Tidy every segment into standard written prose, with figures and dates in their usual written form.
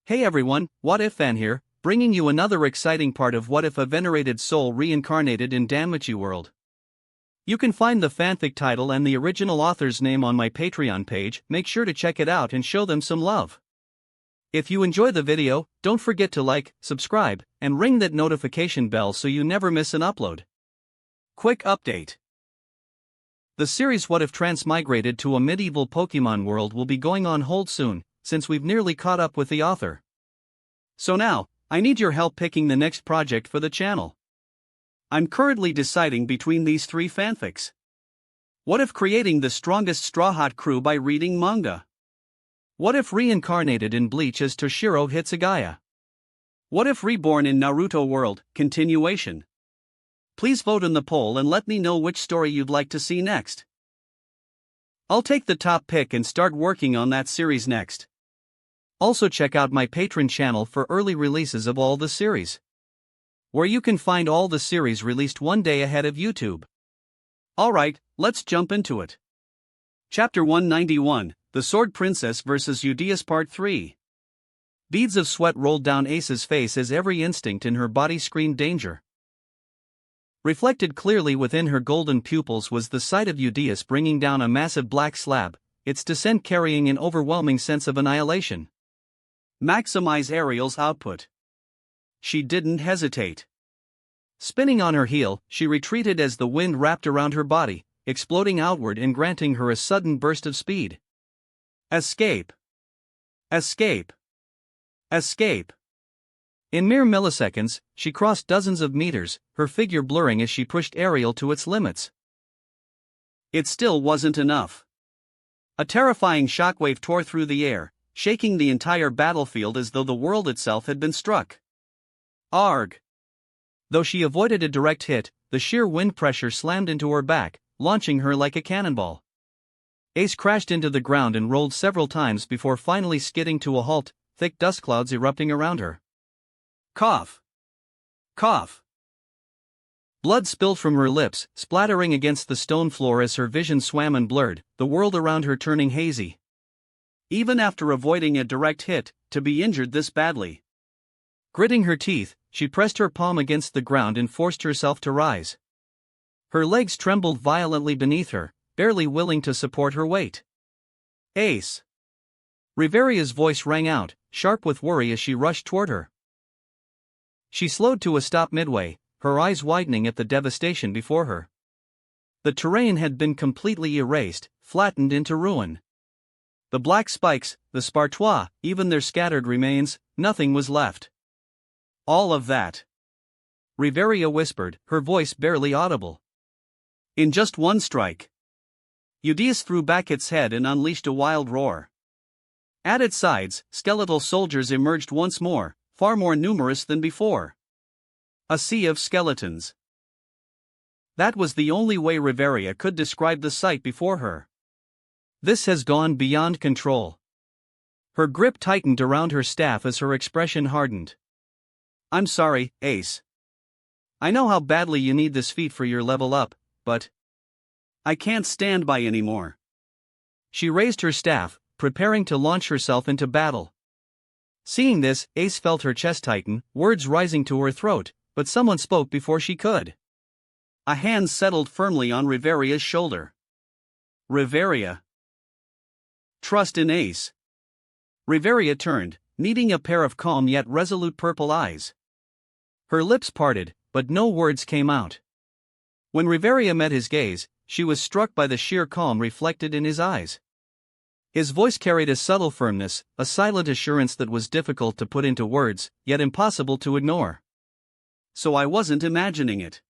Hey everyone, What If Fan here, bringing you another exciting part of What If a Venerated Soul Reincarnated in Danmachi World. You can find the fanfic title and the original author's name on my Patreon page. Make sure to check it out and show them some love. If you enjoy the video, don't forget to like, subscribe, and ring that notification bell so you never miss an upload. Quick update. The series What If Transmigrated to a Medieval Pokémon World will be going on hold soon, since we've nearly caught up with the author. So now, I need your help picking the next project for the channel. I'm currently deciding between these three fanfics. What if creating the strongest Strawhat crew by reading manga? What if Reincarnated in Bleach as Toshiro Hitsugaya? What if Reborn in Naruto World, continuation? Please vote in the poll and let me know which story you'd like to see next. I'll take the top pick and start working on that series next. Also check out my Patreon channel for early releases of all the series, where you can find all the series released one day ahead of YouTube. Alright, let's jump into it. Chapter 191, The Sword Princess vs. Eudias Part 3. Beads of sweat rolled down Ace's face as every instinct in her body screamed danger. Reflected clearly within her golden pupils was the sight of Eudias bringing down a massive black slab, its descent carrying an overwhelming sense of annihilation. Maximize Ariel's output. She didn't hesitate. Spinning on her heel, she retreated as the wind wrapped around her body, exploding outward and granting her a sudden burst of speed. Escape! Escape! Escape! In mere milliseconds, she crossed dozens of meters, her figure blurring as she pushed Ariel to its limits. It still wasn't enough. A terrifying shockwave tore through the air, shaking the entire battlefield as though the world itself had been struck. Arg! Though she avoided a direct hit, the sheer wind pressure slammed into her back, launching her like a cannonball. Ace crashed into the ground and rolled several times before finally skidding to a halt, thick dust clouds erupting around her. Cough! Cough! Blood spilled from her lips, splattering against the stone floor as her vision swam and blurred, the world around her turning hazy. Even after avoiding a direct hit, to be injured this badly. Gritting her teeth, she pressed her palm against the ground and forced herself to rise. Her legs trembled violently beneath her, barely willing to support her weight. Ace! Riveria's voice rang out, sharp with worry as she rushed toward her. She slowed to a stop midway, her eyes widening at the devastation before her. The terrain had been completely erased, flattened into ruin. The black spikes, the spartois, even their scattered remains, nothing was left. All of that. Riveria whispered, her voice barely audible. In just one strike. Eudias threw back its head and unleashed a wild roar. At its sides, skeletal soldiers emerged once more, far more numerous than before. A sea of skeletons. That was the only way Riveria could describe the sight before her. This has gone beyond control. Her grip tightened around her staff as her expression hardened. I'm sorry, Ace. I know how badly you need this feat for your level up, but I can't stand by anymore. She raised her staff, preparing to launch herself into battle. Seeing this, Ace felt her chest tighten, words rising to her throat, but someone spoke before she could. A hand settled firmly on Riveria's shoulder. Riveria. Trust in Ace. Riveria turned, needing a pair of calm yet resolute purple eyes. Her lips parted, but no words came out. When Riveria met his gaze, she was struck by the sheer calm reflected in his eyes. His voice carried a subtle firmness, a silent assurance that was difficult to put into words, yet impossible to ignore. So I wasn't imagining it.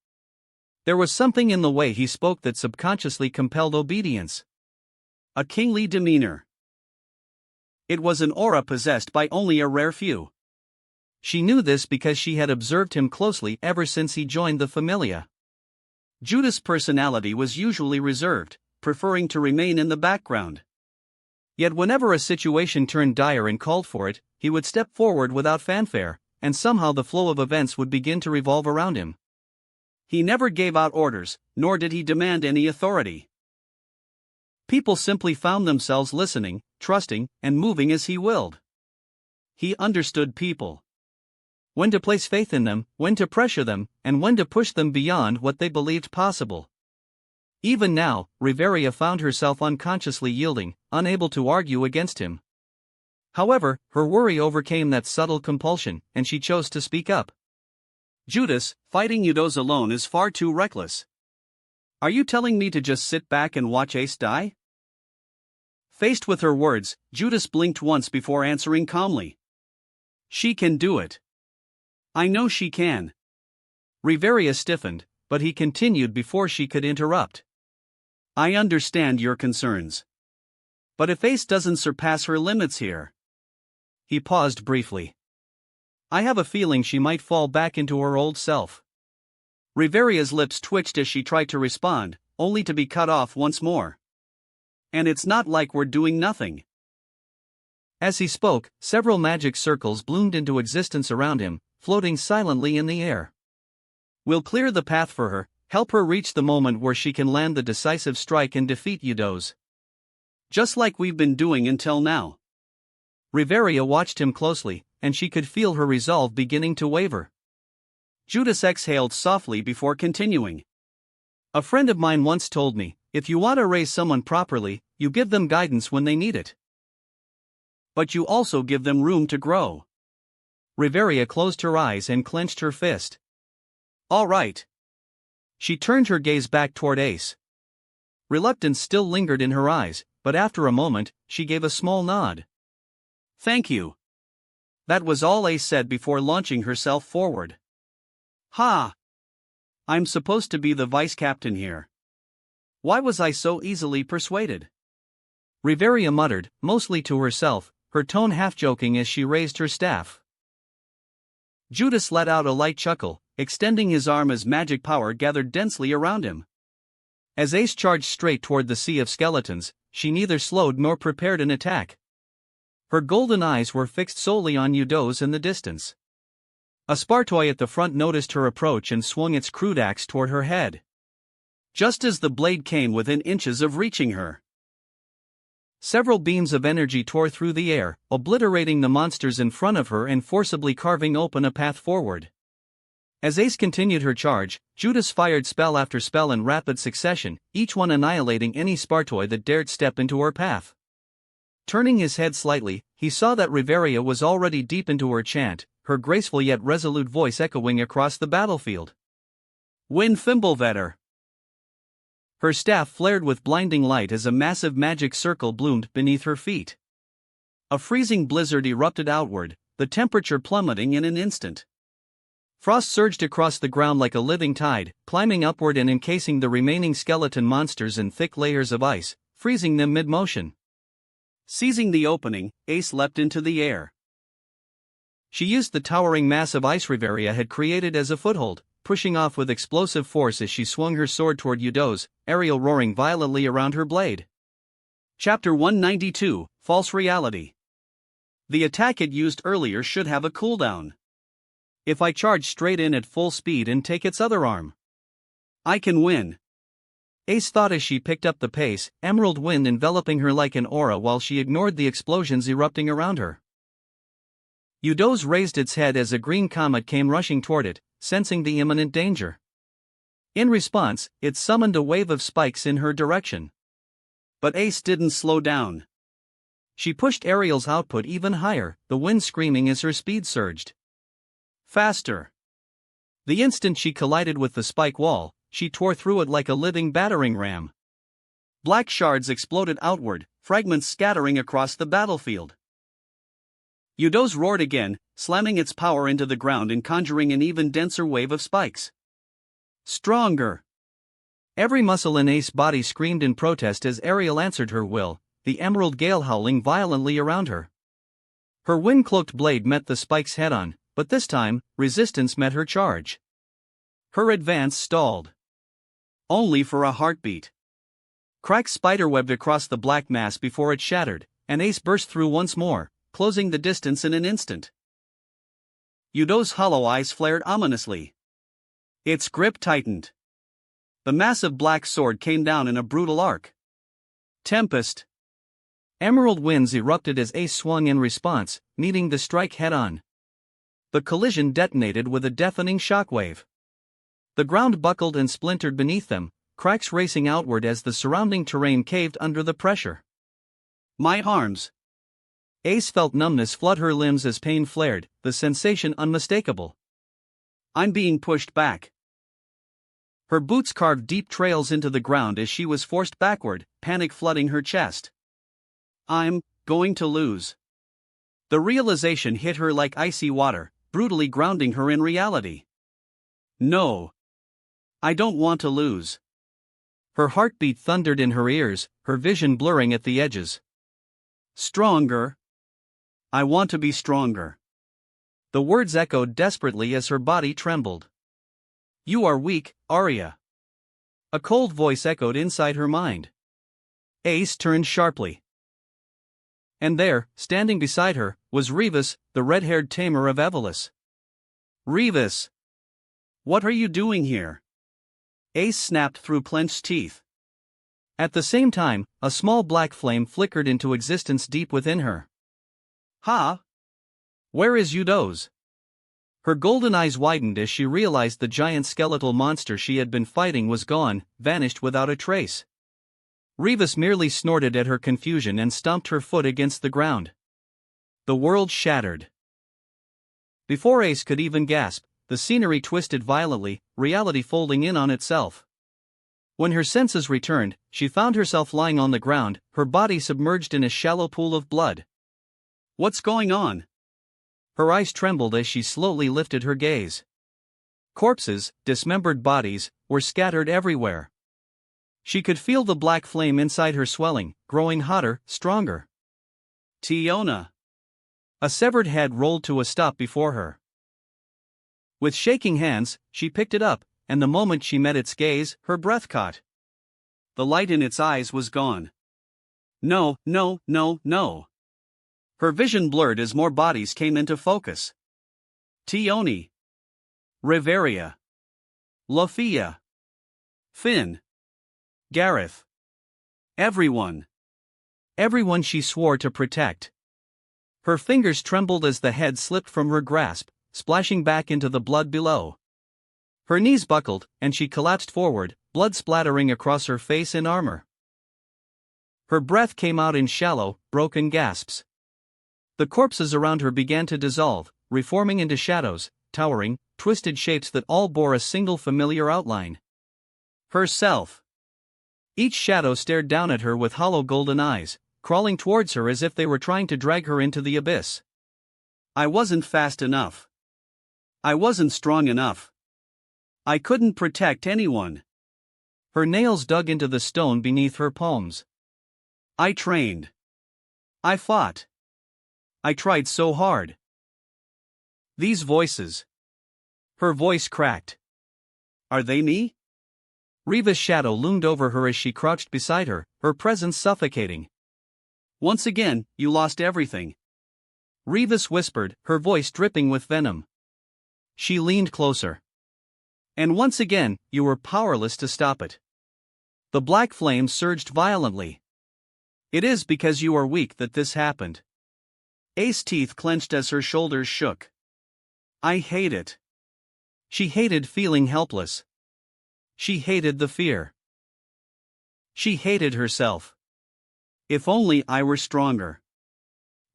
There was something in the way he spoke that subconsciously compelled obedience. A kingly demeanor. It was an aura possessed by only a rare few. She knew this because she had observed him closely ever since he joined the Familia. Judas' personality was usually reserved, preferring to remain in the background. Yet whenever a situation turned dire and called for it, he would step forward without fanfare, and somehow the flow of events would begin to revolve around him. He never gave out orders, nor did he demand any authority. People simply found themselves listening, trusting, and moving as he willed. He understood people. When to place faith in them, when to pressure them, and when to push them beyond what they believed possible. Even now, Riveria found herself unconsciously yielding, unable to argue against him. However, her worry overcame that subtle compulsion, and she chose to speak up. Judas, fighting Yudos alone is far too reckless. Are you telling me to just sit back and watch Ace die? Faced with her words, Judas blinked once before answering calmly. She can do it. I know she can. Riveria stiffened, but he continued before she could interrupt. I understand your concerns. But if Ace doesn't surpass her limits here. He paused briefly. I have a feeling she might fall back into her old self. Riveria's lips twitched as she tried to respond, only to be cut off once more. And it's not like we're doing nothing. As he spoke, several magic circles bloomed into existence around him, floating silently in the air. We'll clear the path for her, help her reach the moment where she can land the decisive strike and defeat Yudos. Just like we've been doing until now. Riveria watched him closely, and she could feel her resolve beginning to waver. Judas exhaled softly before continuing. A friend of mine once told me, if you want to raise someone properly, you give them guidance when they need it. But you also give them room to grow. Riveria closed her eyes and clenched her fist. All right. She turned her gaze back toward Ace. Reluctance still lingered in her eyes, but after a moment, she gave a small nod. Thank you. That was all Ace said before launching herself forward. Ha! I'm supposed to be the vice captain here. Why was I so easily persuaded? Riveria muttered, mostly to herself, her tone half-joking as she raised her staff. Judas let out a light chuckle, extending his arm as magic power gathered densely around him. As Ace charged straight toward the sea of skeletons, she neither slowed nor prepared an attack. Her golden eyes were fixed solely on Yudos in the distance. A Spartoy at the front noticed her approach and swung its crude axe toward her head. Just as the blade came within inches of reaching her, several beams of energy tore through the air, obliterating the monsters in front of her and forcibly carving open a path forward. As Ace continued her charge, Judas fired spell after spell in rapid succession, each one annihilating any Spartoy that dared step into her path. Turning his head slightly, he saw that Riveria was already deep into her chant, her graceful yet resolute voice echoing across the battlefield. Win Fimbulvetter! Her staff flared with blinding light as a massive magic circle bloomed beneath her feet. A freezing blizzard erupted outward, the temperature plummeting in an instant. Frost surged across the ground like a living tide, climbing upward and encasing the remaining skeleton monsters in thick layers of ice, freezing them mid-motion. Seizing the opening, Ace leapt into the air. She used the towering mass of ice Riveria had created as a foothold, pushing off with explosive force as she swung her sword toward Yudos, Ariel roaring violently around her blade. Chapter 192, False Reality. The attack it used earlier should have a cooldown. If I charge straight in at full speed and take its other arm, I can win. Ace thought as she picked up the pace, emerald wind enveloping her like an aura while she ignored the explosions erupting around her. Yudos raised its head as a green comet came rushing toward it, sensing the imminent danger. In response, it summoned a wave of spikes in her direction. But Ace didn't slow down. She pushed Ariel's output even higher, the wind screaming as her speed surged. Faster. The instant she collided with the spike wall, she tore through it like a living battering ram. Black shards exploded outward, fragments scattering across the battlefield. Yudos roared again, slamming its power into the ground and conjuring an even denser wave of spikes. Stronger. Every muscle in Ace's body screamed in protest as Ariel answered her will, the emerald gale howling violently around her. Her wind-cloaked blade met the spikes head-on, but this time, resistance met her charge. Her advance stalled. Only for a heartbeat. Cracks spiderwebbed across the black mass before it shattered, and Ace burst through once more, closing the distance in an instant. Yudos' hollow eyes flared ominously. Its grip tightened. The massive black sword came down in a brutal arc. Tempest. Emerald winds erupted as Ace swung in response, meeting the strike head-on. The collision detonated with a deafening shockwave. The ground buckled and splintered beneath them, cracks racing outward as the surrounding terrain caved under the pressure. My arms! Ace felt numbness flood her limbs as pain flared, the sensation unmistakable. I'm being pushed back. Her boots carved deep trails into the ground as she was forced backward, panic flooding her chest. I'm going to lose. The realization hit her like icy water, brutally grounding her in reality. No. I don't want to lose. Her heartbeat thundered in her ears, her vision blurring at the edges. Stronger. I want to be stronger. The words echoed desperately as her body trembled. You are weak, Arya. A cold voice echoed inside her mind. Ace turned sharply. And there, standing beside her, was Revis, the red-haired tamer of Evelis. Revis! What are you doing here? Ace snapped through clenched teeth. At the same time, a small black flame flickered into existence deep within her. Ha! Where is Eudos? Her golden eyes widened as she realized the giant skeletal monster she had been fighting was gone, vanished without a trace. Revis merely snorted at her confusion and stomped her foot against the ground. The world shattered. Before Ace could even gasp, the scenery twisted violently, reality folding in on itself. When her senses returned, she found herself lying on the ground, her body submerged in a shallow pool of blood. What's going on? Her eyes trembled as she slowly lifted her gaze. Corpses, dismembered bodies, were scattered everywhere. She could feel the black flame inside her swelling, growing hotter, stronger. Tiona! A severed head rolled to a stop before her. With shaking hands, she picked it up, and the moment she met its gaze, her breath caught. The light in its eyes was gone. No, no, no, no. Her vision blurred as more bodies came into focus. Tioni. Riveria. Lafia. Finn. Gareth. Everyone. Everyone she swore to protect. Her fingers trembled as the head slipped from her grasp, splashing back into the blood below. Her knees buckled, and she collapsed forward, blood splattering across her face and armor. Her breath came out in shallow, broken gasps. The corpses around her began to dissolve, reforming into shadows, towering, twisted shapes that all bore a single familiar outline. Herself. Each shadow stared down at her with hollow golden eyes, crawling towards her as if they were trying to drag her into the abyss. I wasn't fast enough. I wasn't strong enough. I couldn't protect anyone. Her nails dug into the stone beneath her palms. I trained. I fought. I tried so hard. These voices. Her voice cracked. Are they me? Reva's shadow loomed over her as she crouched beside her, her presence suffocating. Once again, you lost everything. Revis whispered, her voice dripping with venom. She leaned closer. And once again, you were powerless to stop it. The black flame surged violently. It is because you are weak that this happened. Ace's teeth clenched as her shoulders shook. I hate it. She hated feeling helpless. She hated the fear. She hated herself. If only I were stronger.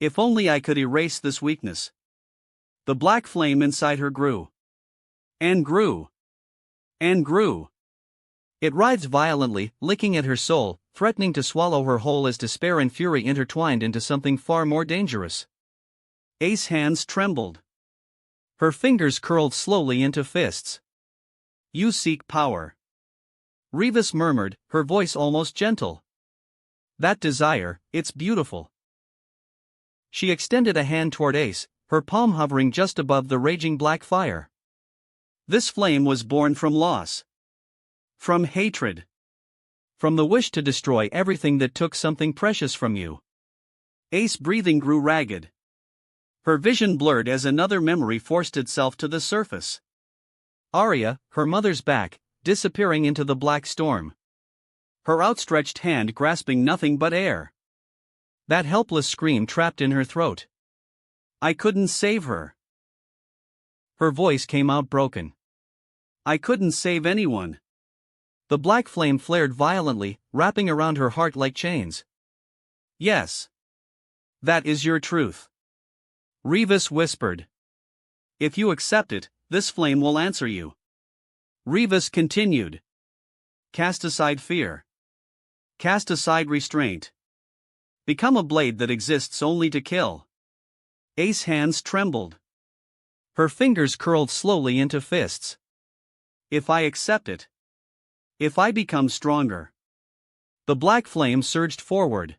If only I could erase this weakness. The black flame inside her grew. And grew. And grew. It writhed violently, licking at her soul, threatening to swallow her whole as despair and fury intertwined into something far more dangerous. Ace's hands trembled. Her fingers curled slowly into fists. You seek power. Revis murmured, her voice almost gentle. That desire, it's beautiful. She extended a hand toward Ace, her palm hovering just above the raging black fire. This flame was born from loss. From hatred. From the wish to destroy everything that took something precious from you. Ace's breathing grew ragged. Her vision blurred as another memory forced itself to the surface. Arya, her mother's back, disappearing into the black storm. Her outstretched hand grasping nothing but air. That helpless scream trapped in her throat. I couldn't save her. Her voice came out broken. I couldn't save anyone. The black flame flared violently, wrapping around her heart like chains. Yes. That is your truth. Revis whispered. If you accept it, this flame will answer you. Revis continued. Cast aside fear. Cast aside restraint. Become a blade that exists only to kill. Ace's hands trembled. Her fingers curled slowly into fists. If I accept it. If I become stronger. The black flame surged forward.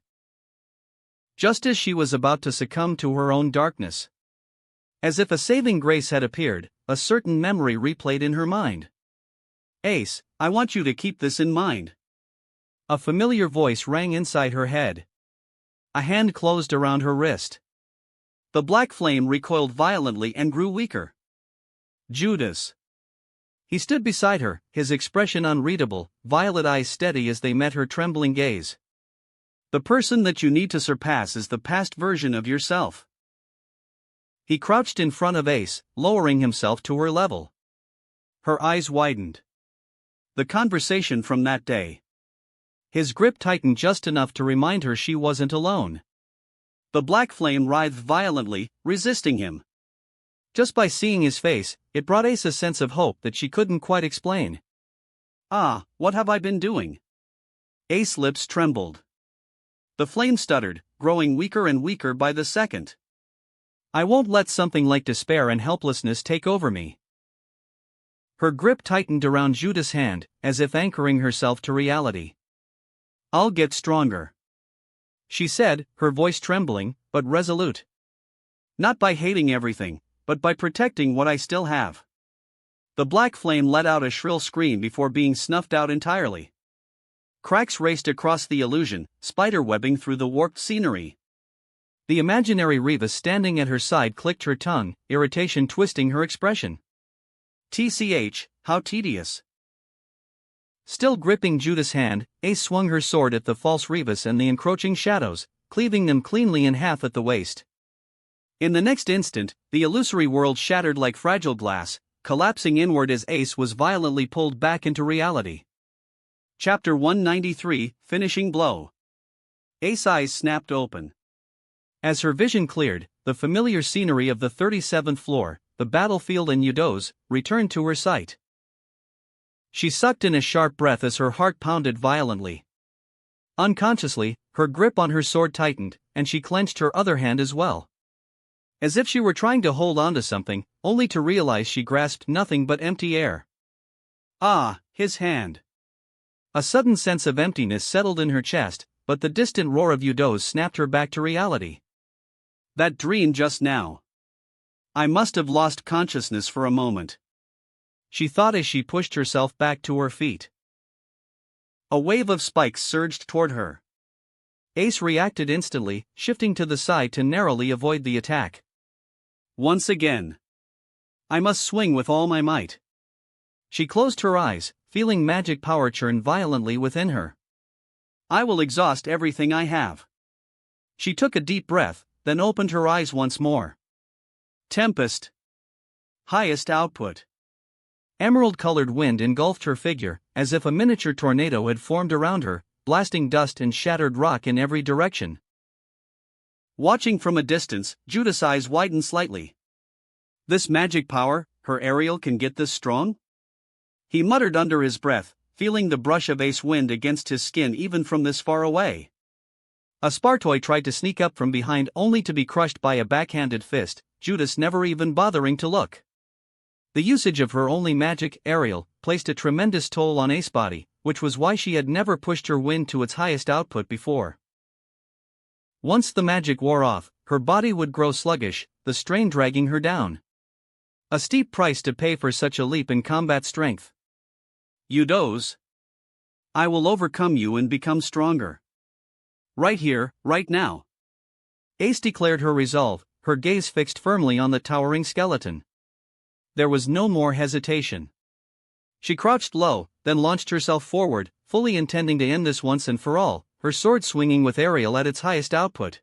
Just as she was about to succumb to her own darkness. As if a saving grace had appeared, a certain memory replayed in her mind. Ace, I want you to keep this in mind. A familiar voice rang inside her head. A hand closed around her wrist. The black flame recoiled violently and grew weaker. Judas. He stood beside her, his expression unreadable, violet eyes steady as they met her trembling gaze. The person that you need to surpass is the past version of yourself. He crouched in front of Ace, lowering himself to her level. Her eyes widened. The conversation from that day. His grip tightened just enough to remind her she wasn't alone. The black flame writhed violently, resisting him. Just by seeing his face, it brought Ace a sense of hope that she couldn't quite explain. Ah, what have I been doing? Ace's lips trembled. The flame stuttered, growing weaker and weaker by the second. I won't let something like despair and helplessness take over me. Her grip tightened around Judas' hand, as if anchoring herself to reality. I'll get stronger, she said, her voice trembling, but resolute. Not by hating everything, but by protecting what I still have. The black flame let out a shrill scream before being snuffed out entirely. Cracks raced across the illusion, spiderwebbing through the warped scenery. The imaginary Reva standing at her side clicked her tongue, irritation twisting her expression. TCH, how tedious. Still gripping Judas' hand, Ace swung her sword at the false Revis and the encroaching shadows, cleaving them cleanly in half at the waist. In the next instant, the illusory world shattered like fragile glass, collapsing inward as Ace was violently pulled back into reality. Chapter 193, Finishing Blow. Ace's eyes snapped open. As her vision cleared, the familiar scenery of the 37th floor, the battlefield and Yudos, returned to her sight. She sucked in a sharp breath as her heart pounded violently. Unconsciously, her grip on her sword tightened, and she clenched her other hand as well. As if she were trying to hold on to something, only to realize she grasped nothing but empty air. Ah, his hand. A sudden sense of emptiness settled in her chest, but the distant roar of Yudos snapped her back to reality. That dream just now. I must have lost consciousness for a moment, she thought as she pushed herself back to her feet. A wave of spikes surged toward her. Ace reacted instantly, shifting to the side to narrowly avoid the attack. Once again. I must swing with all my might. She closed her eyes, feeling magic power churn violently within her. I will exhaust everything I have. She took a deep breath, then opened her eyes once more. Tempest. Highest output. Emerald-colored wind engulfed her figure, as if a miniature tornado had formed around her, blasting dust and shattered rock in every direction. Watching from a distance, Judas' eyes widened slightly. This magic power, her Ariel can get this strong? He muttered under his breath, feeling the brush of Ace wind against his skin even from this far away. A Spartoy tried to sneak up from behind only to be crushed by a backhanded fist, Judas never even bothering to look. The usage of her only magic, Ariel, placed a tremendous toll on Ace's body, which was why she had never pushed her wind to its highest output before. Once the magic wore off, her body would grow sluggish, the strain dragging her down. A steep price to pay for such a leap in combat strength. Yudos. I will overcome you and become stronger. Right here, right now. Ace declared her resolve, her gaze fixed firmly on the towering skeleton. There was no more hesitation. She crouched low, then launched herself forward, fully intending to end this once and for all, her sword swinging with Ariel at its highest output.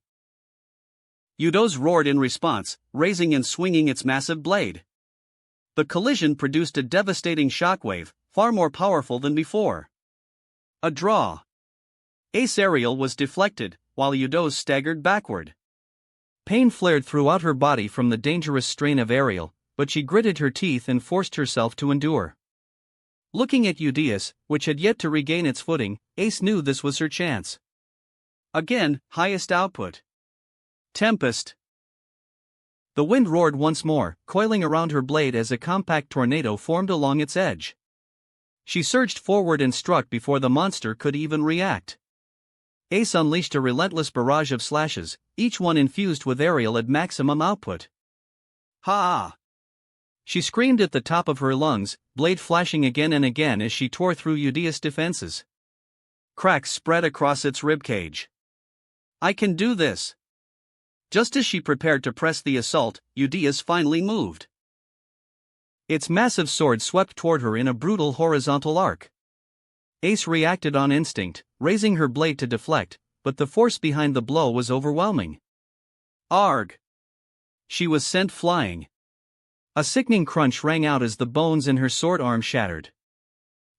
Yudo's roared in response, raising and swinging its massive blade. The collision produced a devastating shockwave, far more powerful than before. A draw. Ace Ariel was deflected, while Yudo's staggered backward. Pain flared throughout her body from the dangerous strain of Ariel, but she gritted her teeth and forced herself to endure. Looking at Udius, which had yet to regain its footing, Ace knew this was her chance. Again, highest output. Tempest. The wind roared once more, coiling around her blade as a compact tornado formed along its edge. She surged forward and struck before the monster could even react. Ace unleashed a relentless barrage of slashes, each one infused with Ariel at maximum output. Ha! She screamed at the top of her lungs, blade flashing again and again as she tore through Udius' defenses. Cracks spread across its ribcage. I can do this. Just as she prepared to press the assault, Udius finally moved. Its massive sword swept toward her in a brutal horizontal arc. Ace reacted on instinct, raising her blade to deflect, but the force behind the blow was overwhelming. Arg! She was sent flying. A sickening crunch rang out as the bones in her sword arm shattered.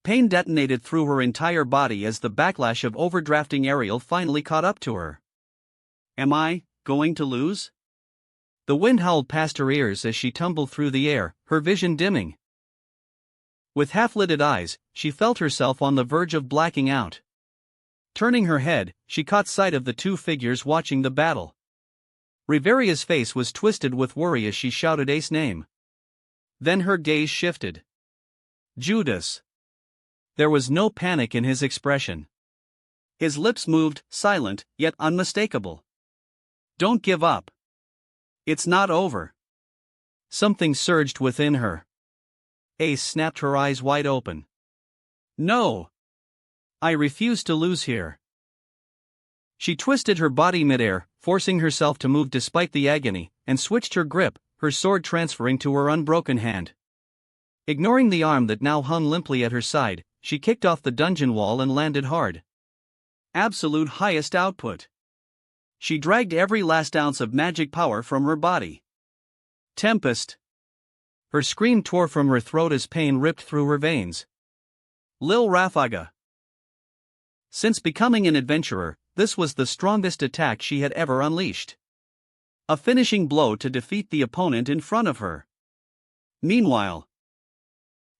Pain detonated through her entire body as the backlash of overdrafting Ariel finally caught up to her. Am I going to lose? The wind howled past her ears as she tumbled through the air, her vision dimming. With half-lidded eyes, she felt herself on the verge of blacking out. Turning her head, she caught sight of the two figures watching the battle. Riveria's face was twisted with worry as she shouted Ace's name. Then her gaze shifted. Judas. There was no panic in his expression. His lips moved, silent, yet unmistakable. Don't give up. It's not over. Something surged within her. Ace snapped her eyes wide open. No. I refuse to lose here. She twisted her body midair, forcing herself to move despite the agony, and switched her grip, her sword transferring to her unbroken hand. Ignoring the arm that now hung limply at her side, she kicked off the dungeon wall and landed hard. Absolute highest output. She dragged every last ounce of magic power from her body. Tempest. Her scream tore from her throat as pain ripped through her veins. Lil Rafaga. Since becoming an adventurer, this was the strongest attack she had ever unleashed. A finishing blow to defeat the opponent in front of her. Meanwhile,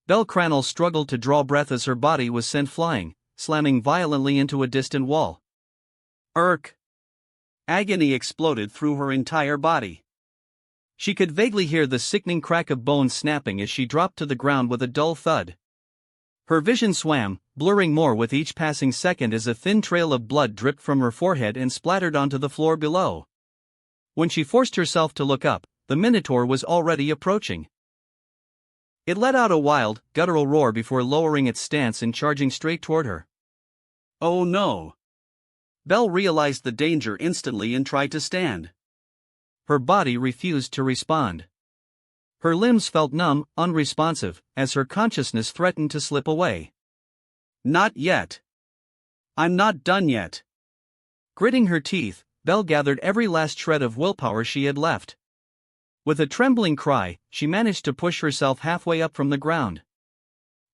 Belle Cranel struggled to draw breath as her body was sent flying, slamming violently into a distant wall. Irk! Agony exploded through her entire body. She could vaguely hear the sickening crack of bones snapping as she dropped to the ground with a dull thud. Her vision swam, blurring more with each passing second as a thin trail of blood dripped from her forehead and splattered onto the floor below. When she forced herself to look up, the Minotaur was already approaching. It let out a wild, guttural roar before lowering its stance and charging straight toward her. Oh no! Belle realized the danger instantly and tried to stand. Her body refused to respond. Her limbs felt numb, unresponsive, as her consciousness threatened to slip away. Not yet. I'm not done yet. Gritting her teeth, Belle gathered every last shred of willpower she had left. With a trembling cry, she managed to push herself halfway up from the ground.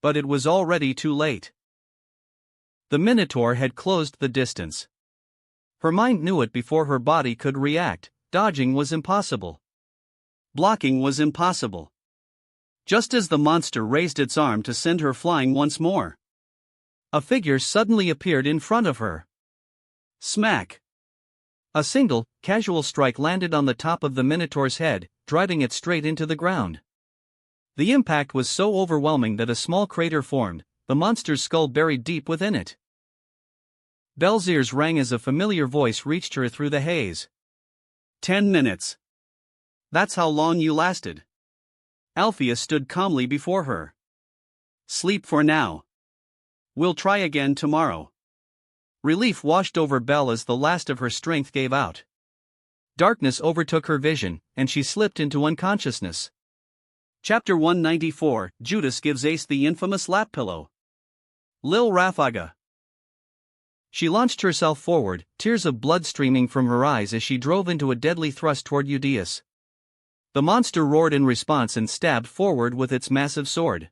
But it was already too late. The Minotaur had closed the distance. Her mind knew it before her body could react. Dodging was impossible. Blocking was impossible. Just as the monster raised its arm to send her flying once more, a figure suddenly appeared in front of her. Smack! A single, casual strike landed on the top of the Minotaur's head, driving it straight into the ground. The impact was so overwhelming that a small crater formed, the monster's skull buried deep within it. Belle's ears rang as a familiar voice reached her through the haze. 10 minutes. That's how long you lasted. Alpheus stood calmly before her. Sleep for now. We'll try again tomorrow. Relief washed over Belle as the last of her strength gave out. Darkness overtook her vision, and she slipped into unconsciousness. Chapter 194, Judas gives Ace the infamous lap pillow. Lil Rafaga. She launched herself forward, tears of blood streaming from her eyes as she drove into a deadly thrust toward Eudius. The monster roared in response and stabbed forward with its massive sword.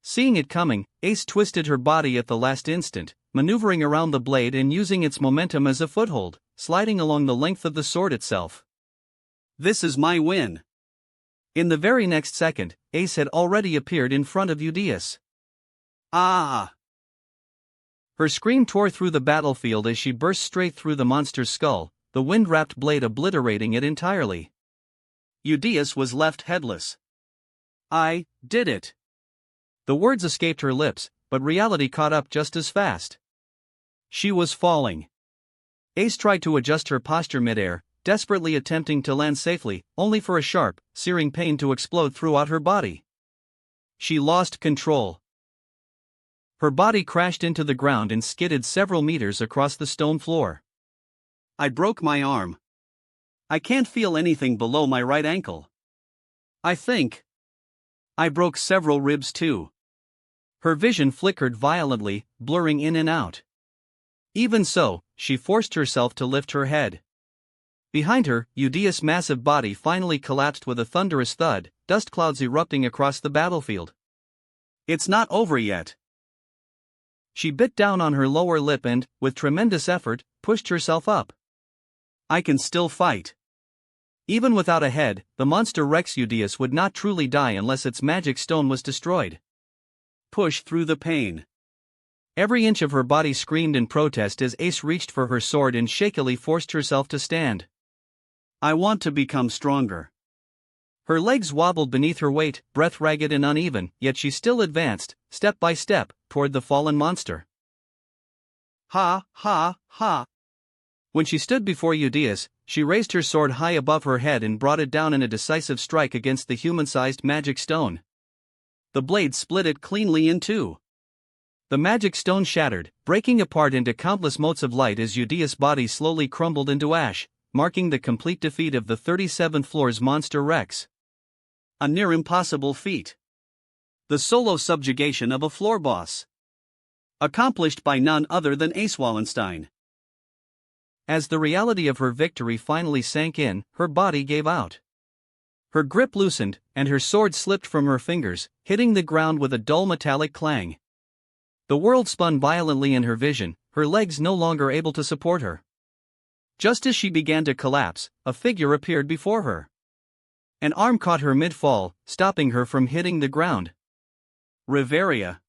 Seeing it coming, Ace twisted her body at the last instant, maneuvering around the blade and using its momentum as a foothold, sliding along the length of the sword itself. This is my win. In the very next second, Ace had already appeared in front of Eudius. Ah! Her scream tore through the battlefield as she burst straight through the monster's skull, the wind-wrapped blade obliterating it entirely. Eudius was left headless. I did it. The words escaped her lips, but reality caught up just as fast. She was falling. Ace tried to adjust her posture midair, desperately attempting to land safely, only for a sharp, searing pain to explode throughout her body. She lost control. Her body crashed into the ground and skidded several meters across the stone floor. I broke my arm. I can't feel anything below my right ankle. I think I broke several ribs too. Her vision flickered violently, blurring in and out. Even so, she forced herself to lift her head. Behind her, Eudius' massive body finally collapsed with a thunderous thud, dust clouds erupting across the battlefield. It's not over yet. She bit down on her lower lip and, with tremendous effort, pushed herself up. I can still fight. Even without a head, the monster Rex Eudius would not truly die unless its magic stone was destroyed. Push through the pain. Every inch of her body screamed in protest as Ace reached for her sword and shakily forced herself to stand. I want to become stronger. Her legs wobbled beneath her weight, breath ragged and uneven, yet she still advanced, step by step, toward the fallen monster. Ha, ha, ha. When she stood before Eudius, she raised her sword high above her head and brought it down in a decisive strike against the human-sized magic stone. The blade split it cleanly in two. The magic stone shattered, breaking apart into countless motes of light as Eudius' body slowly crumbled into ash, marking the complete defeat of the 37th floor's monster Rex. A near impossible feat. The solo subjugation of a floor boss. Accomplished by none other than Ace Wallenstein. As the reality of her victory finally sank in, her body gave out. Her grip loosened, and her sword slipped from her fingers, hitting the ground with a dull metallic clang. The world spun violently in her vision, her legs no longer able to support her. Just as she began to collapse, a figure appeared before her. An arm caught her mid-fall, stopping her from hitting the ground. Riveria.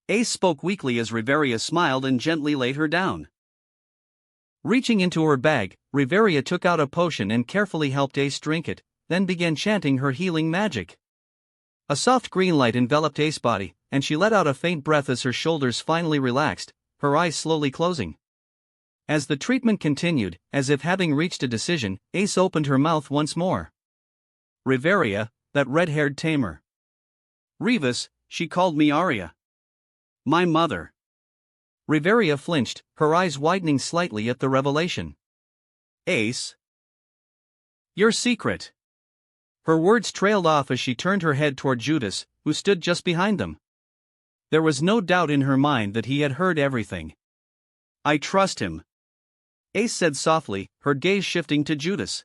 Ace spoke weakly as Riveria smiled and gently laid her down. Reaching into her bag, Riveria took out a potion and carefully helped Ace drink it, then began chanting her healing magic. A soft green light enveloped Ace's body, and she let out a faint breath as her shoulders finally relaxed, her eyes slowly closing. As the treatment continued, as if having reached a decision, Ace opened her mouth once more. Riveria, that red-haired tamer. Rivas, she called me Arya. My mother. Riveria flinched, her eyes widening slightly at the revelation. Ace. Your secret. Her words trailed off as she turned her head toward Judas, who stood just behind them. There was no doubt in her mind that he had heard everything. I trust him, Ace said softly, her gaze shifting to Judas.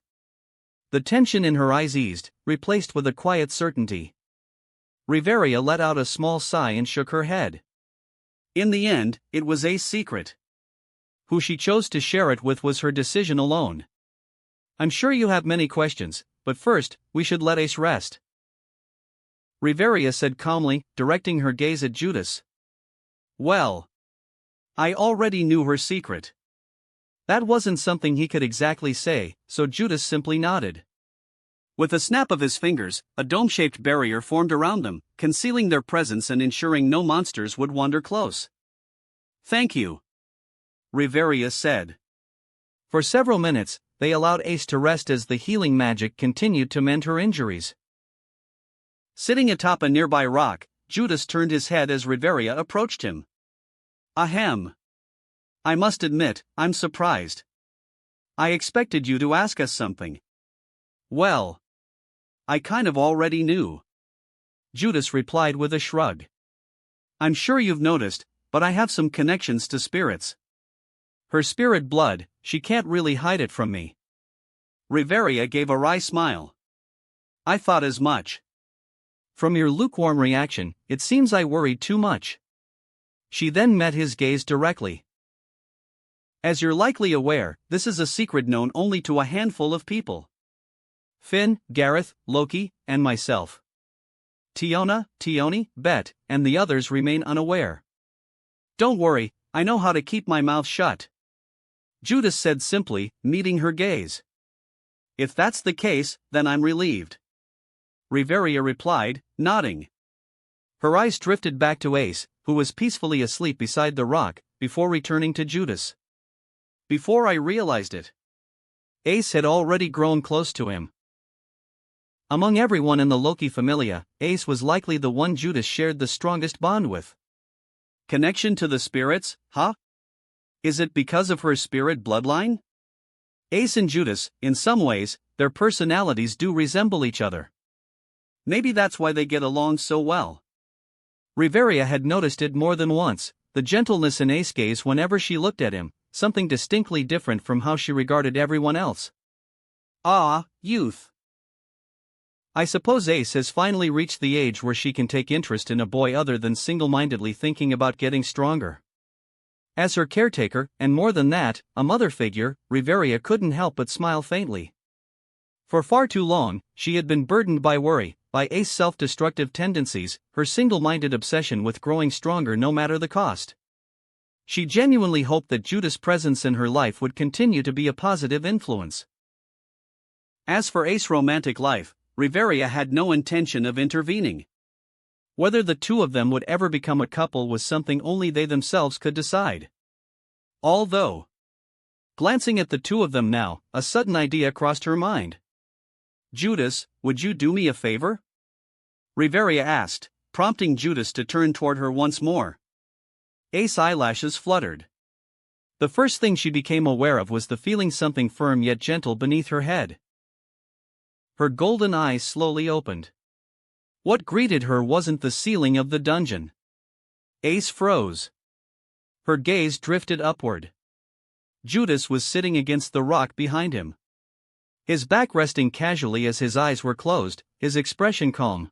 The tension in her eyes eased, replaced with a quiet certainty. Riveria let out a small sigh and shook her head. In the end, it was Ace's secret. Who she chose to share it with was her decision alone. I'm sure you have many questions, but first, we should let Ace rest. Riveria said calmly, directing her gaze at Judas. Well, I already knew her secret. That wasn't something he could exactly say, so Judas simply nodded. With a snap of his fingers, a dome-shaped barrier formed around them, concealing their presence and ensuring no monsters would wander close. Thank you, Riveria said. For several minutes, they allowed Ace to rest as the healing magic continued to mend her injuries. Sitting atop a nearby rock, Judas turned his head as Riveria approached him. Ahem. I must admit, I'm surprised. I expected you to ask us something. Well, I kind of already knew, Judas replied with a shrug. I'm sure you've noticed, but I have some connections to spirits. Her spirit blood, she can't really hide it from me. Riveria gave a wry smile. I thought as much. From your lukewarm reaction, it seems I worried too much. She then met his gaze directly. As you're likely aware, this is a secret known only to a handful of people. Finn, Gareth, Loki, and myself. Tiona, Tioni, Bet, and the others remain unaware. Don't worry, I know how to keep my mouth shut. Judas said simply, meeting her gaze. If that's the case, then I'm relieved. Riveria replied, nodding. Her eyes drifted back to Ace, who was peacefully asleep beside the rock, before returning to Judas. Before I realized it, Ace had already grown close to him. Among everyone in the Loki familia, Ace was likely the one Judas shared the strongest bond with. Connection to the spirits, huh? Is it because of her spirit bloodline? Ace and Judas, in some ways, their personalities do resemble each other. Maybe that's why they get along so well. Riveria had noticed it more than once, the gentleness in Ace's gaze whenever she looked at him, something distinctly different from how she regarded everyone else. Ah, youth. I suppose Ace has finally reached the age where she can take interest in a boy other than single-mindedly thinking about getting stronger. As her caretaker, and more than that, a mother figure, Riveria couldn't help but smile faintly. For far too long, she had been burdened by worry, by Ace's self-destructive tendencies, her single-minded obsession with growing stronger no matter the cost. She genuinely hoped that Judas' presence in her life would continue to be a positive influence. As for Ace's romantic life, Riveria had no intention of intervening. Whether the two of them would ever become a couple was something only they themselves could decide. Although, glancing at the two of them now, a sudden idea crossed her mind. Judas, would you do me a favor? Riveria asked, prompting Judas to turn toward her once more. Ace's eyelashes fluttered. The first thing she became aware of was the feeling something firm yet gentle beneath her head. Her golden eyes slowly opened. What greeted her wasn't the ceiling of the dungeon. Ace froze. Her gaze drifted upward. Judas was sitting against the rock behind him. His back resting casually as his eyes were closed, his expression calm.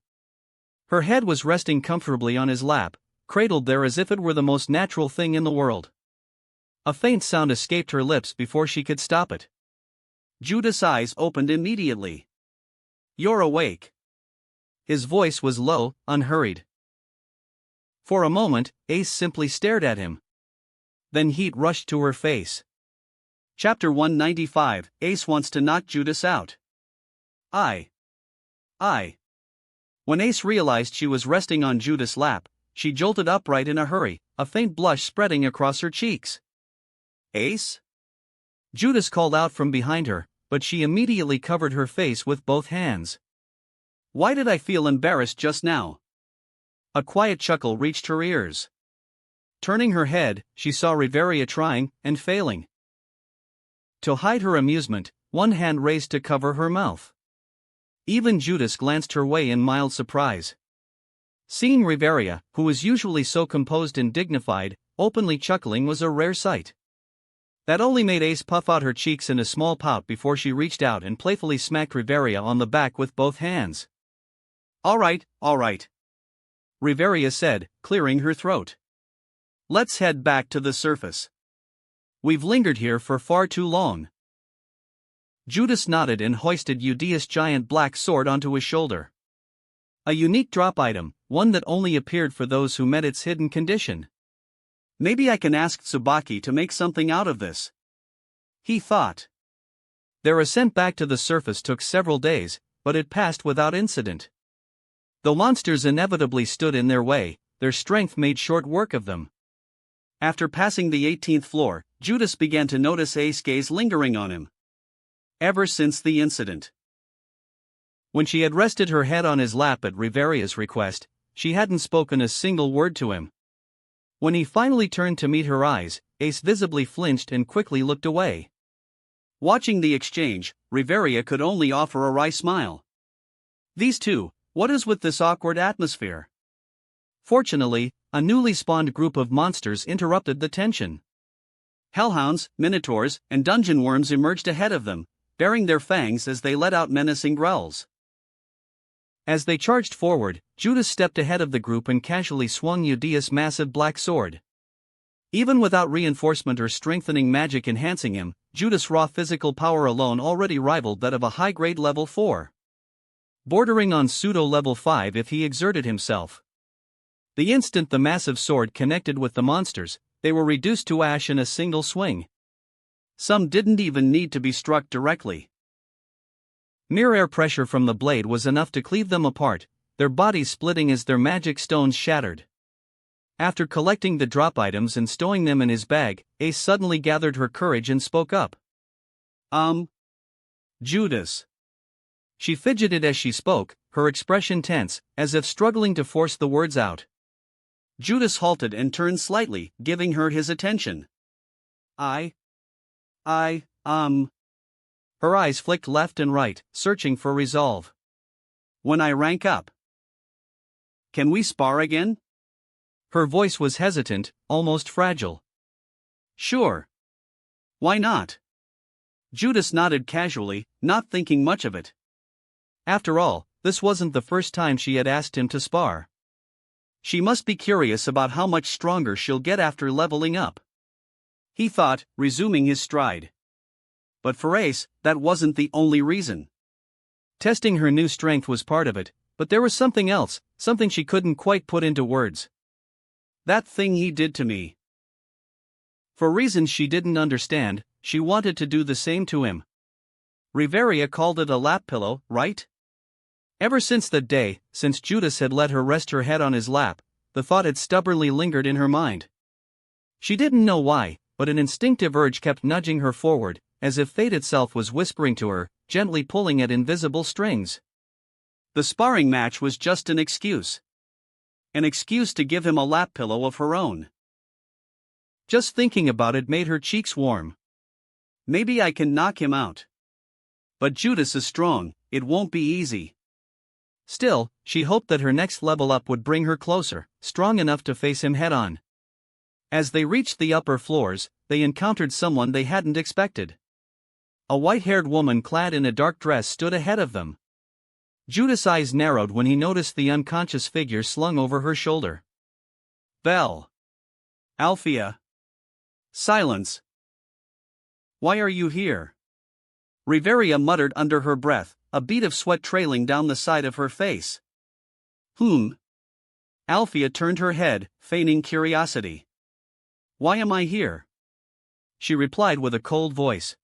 Her head was resting comfortably on his lap, cradled there as if it were the most natural thing in the world. A faint sound escaped her lips before she could stop it. Judas' eyes opened immediately. You're awake. His voice was low, unhurried. For a moment, Ace simply stared at him. Then heat rushed to her face. Chapter 195, Ace wants to knock Judas out. I. When Ace realized she was resting on Judas' lap, she jolted upright in a hurry, a faint blush spreading across her cheeks. Ace? Judas called out from behind her, but she immediately covered her face with both hands. Why did I feel embarrassed just now? A quiet chuckle reached her ears. Turning her head, she saw Riveria trying, and failing. To hide her amusement, one hand raised to cover her mouth. Even Judas glanced her way in mild surprise. Seeing Riveria, who was usually so composed and dignified, openly chuckling was a rare sight. That only made Ace puff out her cheeks in a small pout before she reached out and playfully smacked Riveria on the back with both hands. All right, Riveria said, clearing her throat. Let's head back to the surface. We've lingered here for far too long. Judas nodded and hoisted Eudia's giant black sword onto his shoulder. A unique drop item, one that only appeared for those who met its hidden condition. Maybe I can ask Tsubaki to make something out of this, he thought. Their ascent back to the surface took several days, but it passed without incident. Though monsters inevitably stood in their way, their strength made short work of them. After passing the 18th floor, Judas began to notice Ace's gaze lingering on him. Ever since the incident. When she had rested her head on his lap at Riveria's request, she hadn't spoken a single word to him. When he finally turned to meet her eyes, Ace visibly flinched and quickly looked away. Watching the exchange, Riveria could only offer a wry smile. These two, what is with this awkward atmosphere? Fortunately, a newly spawned group of monsters interrupted the tension. Hellhounds, minotaurs, and dungeon worms emerged ahead of them, baring their fangs as they let out menacing growls. As they charged forward, Judas stepped ahead of the group and casually swung Eudeus' massive black sword. Even without reinforcement or strengthening magic enhancing him, Judas' raw physical power alone already rivaled that of a high-grade level 4. Bordering on pseudo-level 5 if he exerted himself. The instant the massive sword connected with the monsters, they were reduced to ash in a single swing. Some didn't even need to be struck directly. Mere air pressure from the blade was enough to cleave them apart, their bodies splitting as their magic stones shattered. After collecting the drop items and stowing them in his bag, Ace suddenly gathered her courage and spoke up. Judas. She fidgeted as she spoke, her expression tense, as if struggling to force the words out. Judas halted and turned slightly, giving her his attention. Her eyes flicked left and right, searching for resolve. When I rank up. Can we spar again? Her voice was hesitant, almost fragile. Sure. Why not? Judas nodded casually, not thinking much of it. After all, this wasn't the first time she had asked him to spar. She must be curious about how much stronger she'll get after leveling up. He thought, resuming his stride. But for Ace, that wasn't the only reason. Testing her new strength was part of it, but there was something else, something she couldn't quite put into words. That thing he did to me. For reasons she didn't understand, she wanted to do the same to him. Riveria called it a lap pillow, right? Ever since that day, since Judas had let her rest her head on his lap, the thought had stubbornly lingered in her mind. She didn't know why, but an instinctive urge kept nudging her forward, as if fate itself was whispering to her, gently pulling at invisible strings. The sparring match was just an excuse. An excuse to give him a lap pillow of her own. Just thinking about it made her cheeks warm. Maybe I can knock him out. But Judas is strong, it won't be easy. Still, she hoped that her next level up would bring her closer, strong enough to face him head-on. As they reached the upper floors, they encountered someone they hadn't expected. A white-haired woman clad in a dark dress stood ahead of them. Judas' eyes narrowed when he noticed the unconscious figure slung over her shoulder. Belle. Althea. Silence. Why are you here? Riveria muttered under her breath, a bead of sweat trailing down the side of her face. Althea turned her head, feigning curiosity. Why am I here? She replied with a cold voice.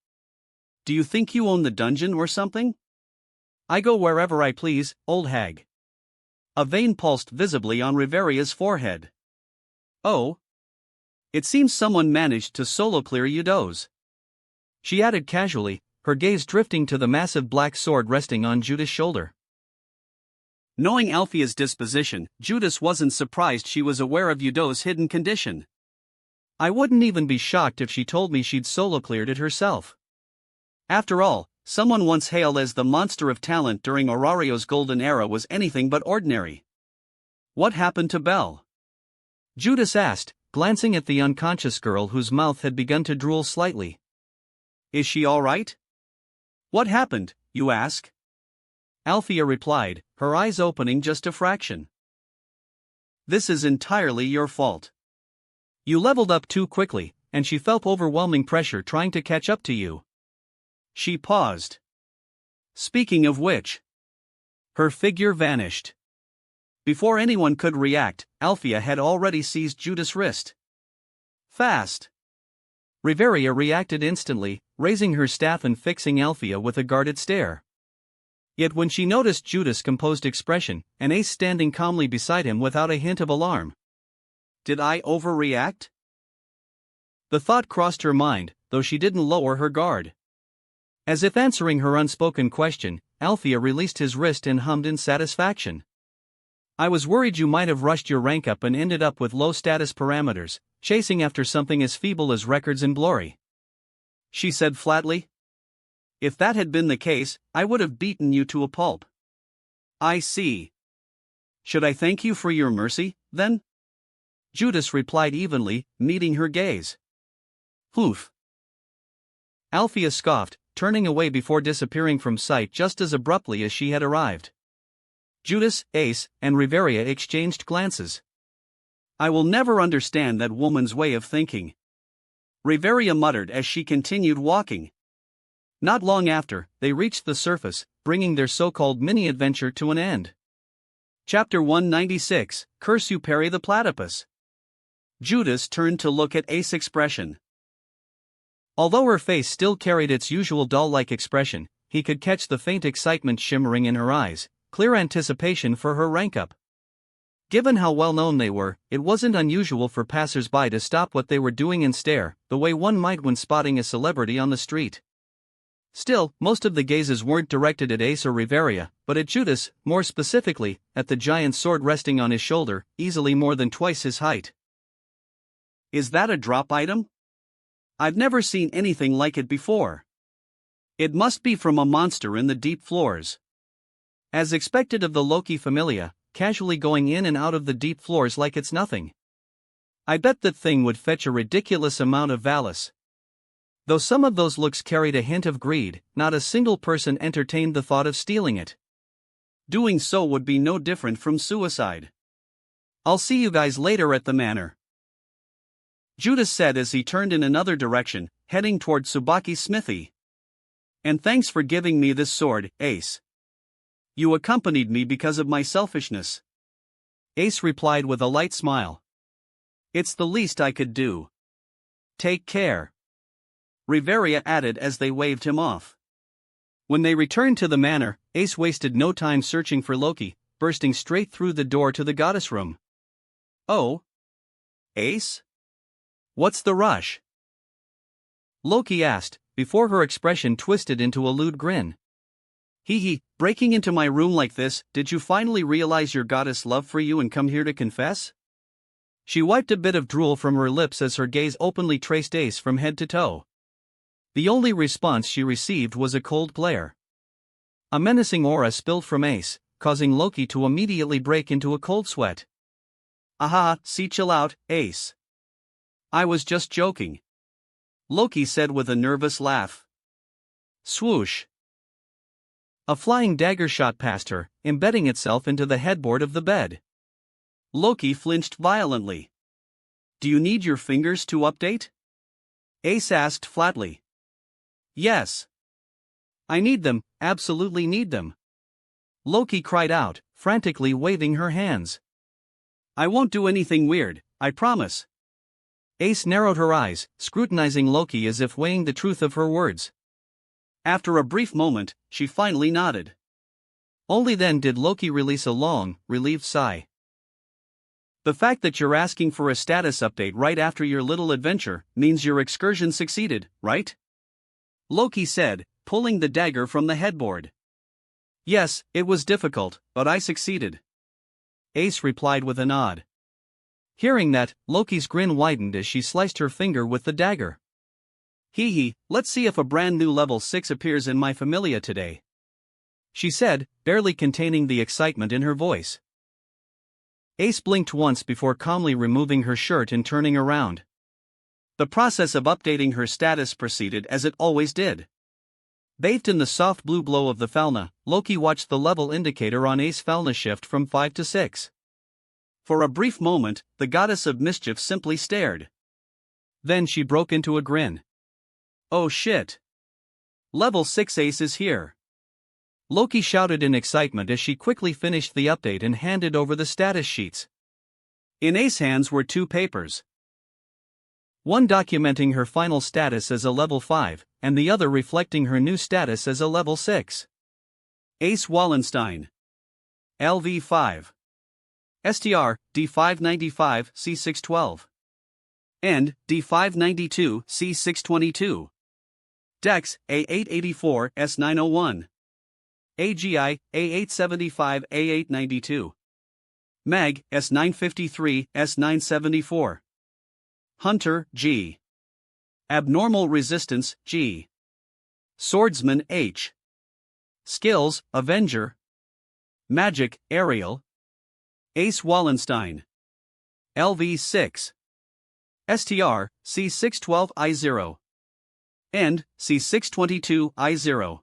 Do you think you own the dungeon or something? I go wherever I please, old hag. A vein pulsed visibly on Riveria's forehead. Oh. It seems someone managed to solo clear Eudeus. She added casually, her gaze drifting to the massive black sword resting on Judas' shoulder. Knowing Althea's disposition, Judas wasn't surprised she was aware of Eudeus' hidden condition. I wouldn't even be shocked if she told me she'd solo cleared it herself. After all, someone once hailed as the monster of talent during Aurario's golden era was anything but ordinary. What happened to Belle? Judas asked, glancing at the unconscious girl whose mouth had begun to drool slightly. Is she all right? What happened, you ask? Althea replied, her eyes opening just a fraction. This is entirely your fault. You leveled up too quickly, and she felt overwhelming pressure trying to catch up to you. She paused. Speaking of which, her figure vanished. Before anyone could react, Althea had already seized Judas' wrist. Fast. Riveria reacted instantly, raising her staff and fixing Althea with a guarded stare. Yet when she noticed Judas' composed expression, and Ace standing calmly beside him without a hint of alarm. Did I overreact? The thought crossed her mind, though she didn't lower her guard. As if answering her unspoken question, Althea released his wrist and hummed in satisfaction. I was worried you might have rushed your rank up and ended up with low status parameters, chasing after something as feeble as records in glory. She said flatly. If that had been the case, I would have beaten you to a pulp. I see. Should I thank you for your mercy, then? Judas replied evenly, meeting her gaze. Poof. Althea scoffed, turning away before disappearing from sight just as abruptly as she had arrived. Judas, Ace, and Riveria exchanged glances. I will never understand that woman's way of thinking. Riveria muttered as she continued walking. Not long after, they reached the surface, bringing their so-called mini-adventure to an end. Chapter 196, Curse You Perry the Platypus. Judas turned to look at Ace's expression. Although her face still carried its usual doll-like expression, he could catch the faint excitement shimmering in her eyes, clear anticipation for her rank-up. Given how well-known they were, it wasn't unusual for passers-by to stop what they were doing and stare, the way one might when spotting a celebrity on the street. Still, most of the gazes weren't directed at Ace or Riveria, but at Judas, more specifically, at the giant sword resting on his shoulder, easily more than twice his height. Is that a drop item? I've never seen anything like it before. It must be from a monster in the deep floors. As expected of the Loki Familia, casually going in and out of the deep floors like it's nothing. I bet that thing would fetch a ridiculous amount of Valis. Though some of those looks carried a hint of greed, not a single person entertained the thought of stealing it. Doing so would be no different from suicide. I'll see you guys later at the manor, Judas said as he turned in another direction, heading toward Tsubaki's smithy. And thanks for giving me this sword, Ace. You accompanied me because of my selfishness. Ace replied with a light smile. It's the least I could do. Take care, Riveria added as they waved him off. When they returned to the manor, Ace wasted no time searching for Loki, bursting straight through the door to the goddess room. Oh? Ace? What's the rush? Loki asked, before her expression twisted into a lewd grin. Hee, breaking into my room like this, did you finally realize your goddess' love for you and come here to confess? She wiped a bit of drool from her lips as her gaze openly traced Ace from head to toe. The only response she received was a cold glare. A menacing aura spilled from Ace, causing Loki to immediately break into a cold sweat. Aha, see, chill out, Ace. I was just joking, Loki said with a nervous laugh. Swoosh. A flying dagger shot past her, embedding itself into the headboard of the bed. Loki flinched violently. Do you need your fingers to update? Ace asked flatly. Yes. I need them, absolutely need them. Loki cried out, frantically waving her hands. I won't do anything weird, I promise. Ace narrowed her eyes, scrutinizing Loki as if weighing the truth of her words. After a brief moment, she finally nodded. Only then did Loki release a long, relieved sigh. The fact that you're asking for a status update right after your little adventure means your excursion succeeded, right? Loki said, pulling the dagger from the headboard. Yes, it was difficult, but I succeeded, Ace replied with a nod. Hearing that, Loki's grin widened as she sliced her finger with the dagger. Hee, let's see if a brand new level 6 appears in my familia today, she said, barely containing the excitement in her voice. Ace blinked once before calmly removing her shirt and turning around. The process of updating her status proceeded as it always did. Bathed in the soft blue glow of the Falna, Loki watched the level indicator on Ace Falna shift from 5 to 6. For a brief moment, the goddess of mischief simply stared. Then she broke into a grin. Oh shit! Level 6 Ace is here! Loki shouted in excitement as she quickly finished the update and handed over the status sheets. In Ace's hands were two papers. One documenting her final status as a level 5, and the other reflecting her new status as a level 6. Ace Wallenstein. LV5. STR, D595, C612. End, D592, C622. Dex, A884, S901. AGI, A875, A892. Mag, S953, S974. Hunter, G. Abnormal Resistance, G. Swordsman, H. Skills, Avenger. Magic, Aerial. Ace Wallenstein. LV6. STR, C612I0. End, C622I0.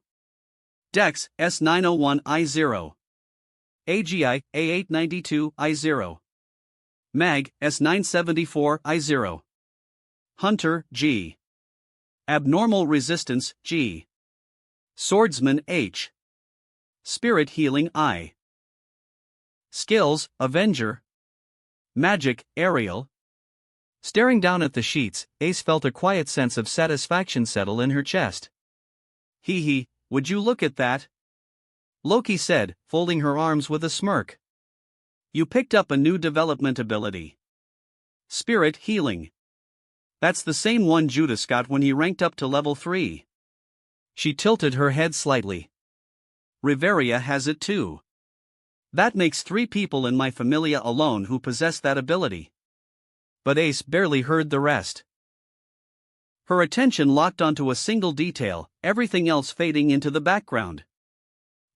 Dex, S901I0. AGI, A892I0. Mag, S974I0. Hunter, G. Abnormal Resistance, G. Swordsman, H. Spirit Healing, I. Skills, Avenger. Magic, Aerial. Staring down at the sheets, Ace felt a quiet sense of satisfaction settle in her chest. Hee hee, would you look at that? Loki said, folding her arms with a smirk. You picked up a new development ability. Spirit Healing. That's the same one Judas got when he ranked up to level 3. She tilted her head slightly. Riveria has it too. That makes 3 people in my familia alone who possess that ability. But Ace barely heard the rest. Her attention locked onto a single detail, everything else fading into the background.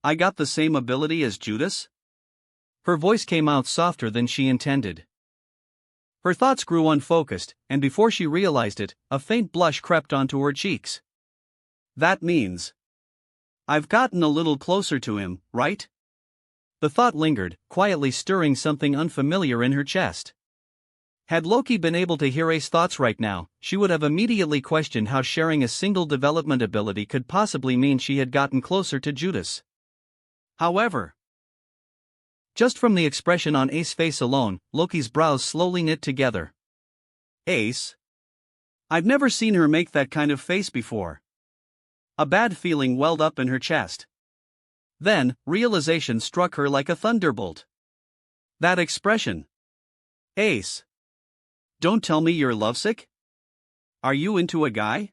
I got the same ability as Judas? Her voice came out softer than she intended. Her thoughts grew unfocused, and before she realized it, a faint blush crept onto her cheeks. That means I've gotten a little closer to him, right? The thought lingered, quietly stirring something unfamiliar in her chest. Had Loki been able to hear Ace's thoughts right now, she would have immediately questioned how sharing a single development ability could possibly mean she had gotten closer to Judas. However, just from the expression on Ace's face alone, Loki's brows slowly knit together. Ace? I've never seen her make that kind of face before. A bad feeling welled up in her chest. Then, realization struck her like a thunderbolt. That expression. Ace. Don't tell me you're lovesick? Are you into a guy?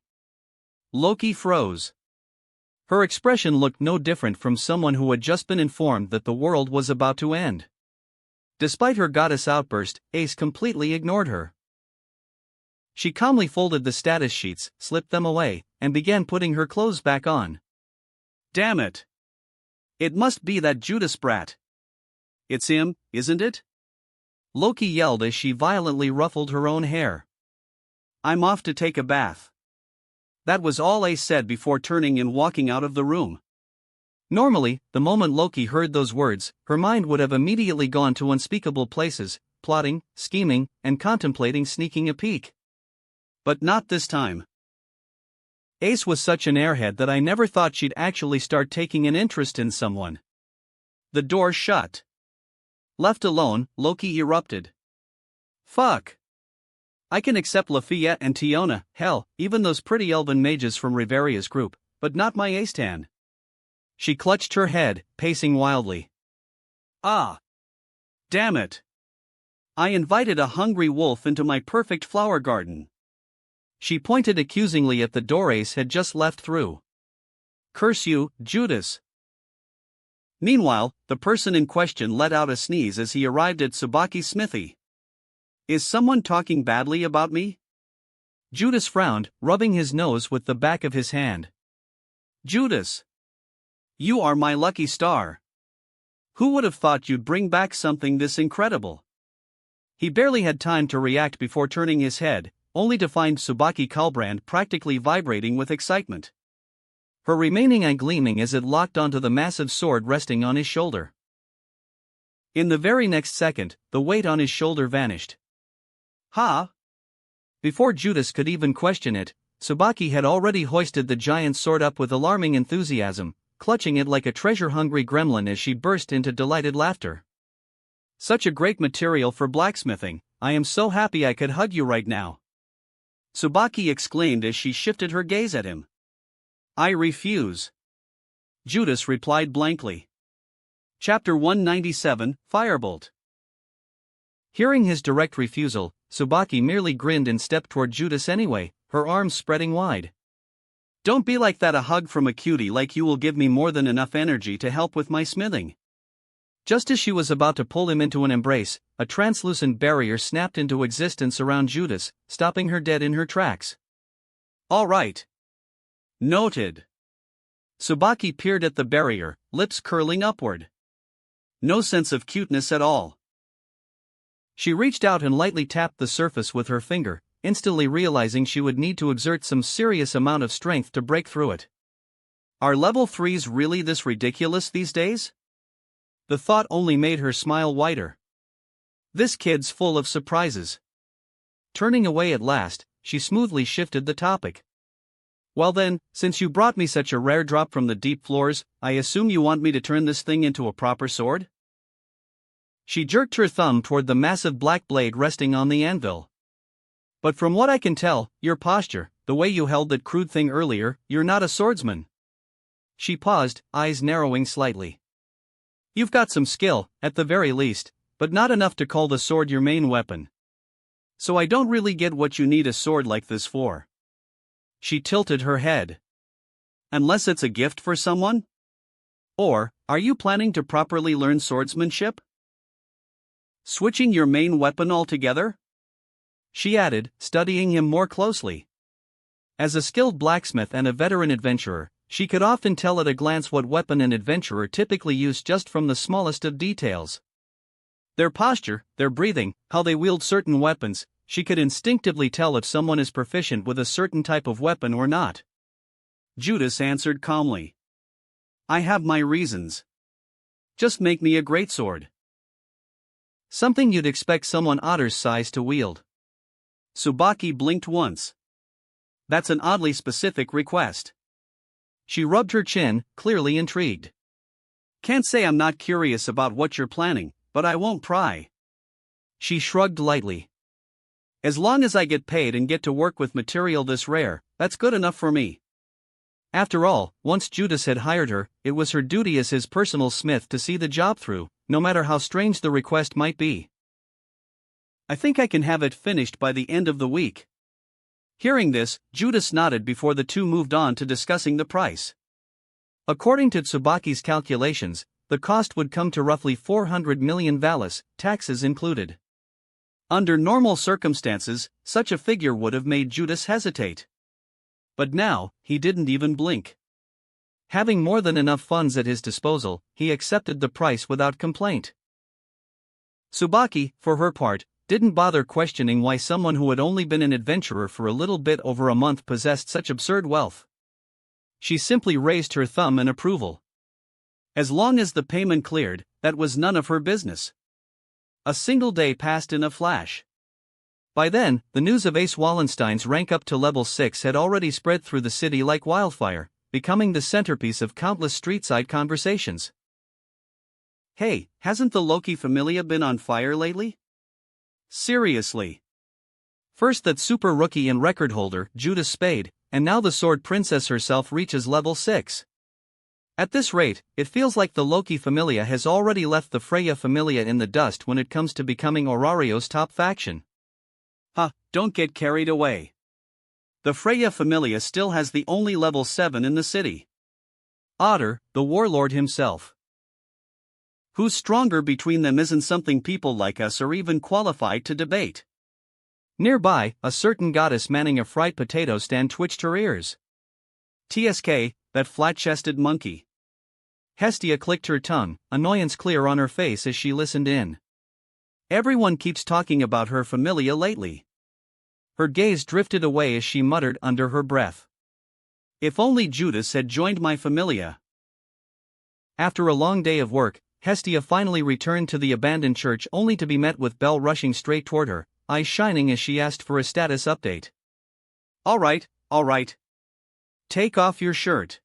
Loki froze. Her expression looked no different from someone who had just been informed that the world was about to end. Despite her goddess outburst, Ace completely ignored her. She calmly folded the status sheets, slipped them away, and began putting her clothes back on. Damn it! It must be that Judas brat. It's him, isn't it? Loki yelled as she violently ruffled her own hair. I'm off to take a bath. That was all Ace said before turning and walking out of the room. Normally, the moment Loki heard those words, her mind would have immediately gone to unspeakable places, plotting, scheming, and contemplating sneaking a peek. But not this time. Ace was such an airhead that I never thought she'd actually start taking an interest in someone. The door shut. Left alone, Loki erupted. Fuck. I can accept Lafayette and Tiona, hell, even those pretty elven mages from Riveria's group, but not my Acetan. She clutched her head, pacing wildly. Ah! Damn it! I invited a hungry wolf into my perfect flower garden. She pointed accusingly at the door Ace had just left through. Curse you, Judas! Meanwhile, the person in question let out a sneeze as he arrived at Tsubaki's smithy. Is someone talking badly about me? Judas frowned, rubbing his nose with the back of his hand. Judas! You are my lucky star. Who would have thought you'd bring back something this incredible? He barely had time to react before turning his head, only to find Tsubaki Kalbrand practically vibrating with excitement. Her remaining eye gleaming as it locked onto the massive sword resting on his shoulder. In the very next second, the weight on his shoulder vanished. Ha! Before Judas could even question it, Tsubaki had already hoisted the giant sword up with alarming enthusiasm, clutching it like a treasure-hungry gremlin as she burst into delighted laughter. Such a great material for blacksmithing, I am so happy I could hug you right now. Tsubaki exclaimed as she shifted her gaze at him. I refuse. Judas replied blankly. Chapter 197, Firebolt. Hearing his direct refusal, Tsubaki merely grinned and stepped toward Judas anyway, her arms spreading wide. Don't be like that, a hug from a cutie like you will give me more than enough energy to help with my smithing. Just as she was about to pull him into an embrace, a translucent barrier snapped into existence around Judas, stopping her dead in her tracks. All right. Noted. Tsubaki peered at the barrier, lips curling upward. No sense of cuteness at all. She reached out and lightly tapped the surface with her finger, instantly realizing she would need to exert some serious amount of strength to break through it. Are level 3s really this ridiculous these days? The thought only made her smile wider. This kid's full of surprises. Turning away at last, she smoothly shifted the topic. Well then, since you brought me such a rare drop from the deep floors, I assume you want me to turn this thing into a proper sword? She jerked her thumb toward the massive black blade resting on the anvil. But from what I can tell, your posture, the way you held that crude thing earlier, you're not a swordsman. She paused, eyes narrowing slightly. You've got some skill, at the very least, but not enough to call the sword your main weapon. So I don't really get what you need a sword like this for. She tilted her head. Unless it's a gift for someone? Or, are you planning to properly learn swordsmanship? Switching your main weapon altogether? She added, studying him more closely. As a skilled blacksmith and a veteran adventurer, she could often tell at a glance what weapon an adventurer typically used just from the smallest of details. Their posture, their breathing, how they wield certain weapons, she could instinctively tell if someone is proficient with a certain type of weapon or not. Judas answered calmly. I have my reasons. Just make me a greatsword. Something you'd expect someone otter's size to wield. Tsubaki blinked once. That's an oddly specific request. She rubbed her chin, clearly intrigued. Can't say I'm not curious about what you're planning, but I won't pry. She shrugged lightly. As long as I get paid and get to work with material this rare, that's good enough for me. After all, once Judas had hired her, it was her duty as his personal smith to see the job through, no matter how strange the request might be. I think I can have it finished by the end of the week. Hearing this, Judas nodded before the two moved on to discussing the price. According to Tsubaki's calculations, the cost would come to roughly 400 million valis, taxes included. Under normal circumstances, such a figure would have made Judas hesitate. But now, he didn't even blink. Having more than enough funds at his disposal, he accepted the price without complaint. Tsubaki, for her part, didn't bother questioning why someone who had only been an adventurer for a little bit over a month possessed such absurd wealth. She simply raised her thumb in approval. As long as the payment cleared, that was none of her business. A single day passed in a flash. By then, the news of Ace Wallenstein's rank up to level 6 had already spread through the city like wildfire, becoming the centerpiece of countless street-side conversations. Hey, hasn't the Loki Familia been on fire lately? Seriously. First that super rookie and record holder, Judas Spade, and now the Sword Princess herself reaches level 6. At this rate, it feels like the Loki Familia has already left the Freya Familia in the dust when it comes to becoming Aurario's top faction. Don't get carried away. The Freya Familia still has the only level 7 in the city. Otter, the warlord himself. Who's stronger between them isn't something people like us are even qualified to debate. Nearby, a certain goddess manning a fried potato stand twitched her ears. TSK, that flat-chested monkey. Hestia clicked her tongue, annoyance clear on her face as she listened in. Everyone keeps talking about her familia lately. Her gaze drifted away as she muttered under her breath. If only Judas had joined my familia. After a long day of work, Hestia finally returned to the abandoned church only to be met with Belle rushing straight toward her, eyes shining as she asked for a status update. All right. Take off your shirt.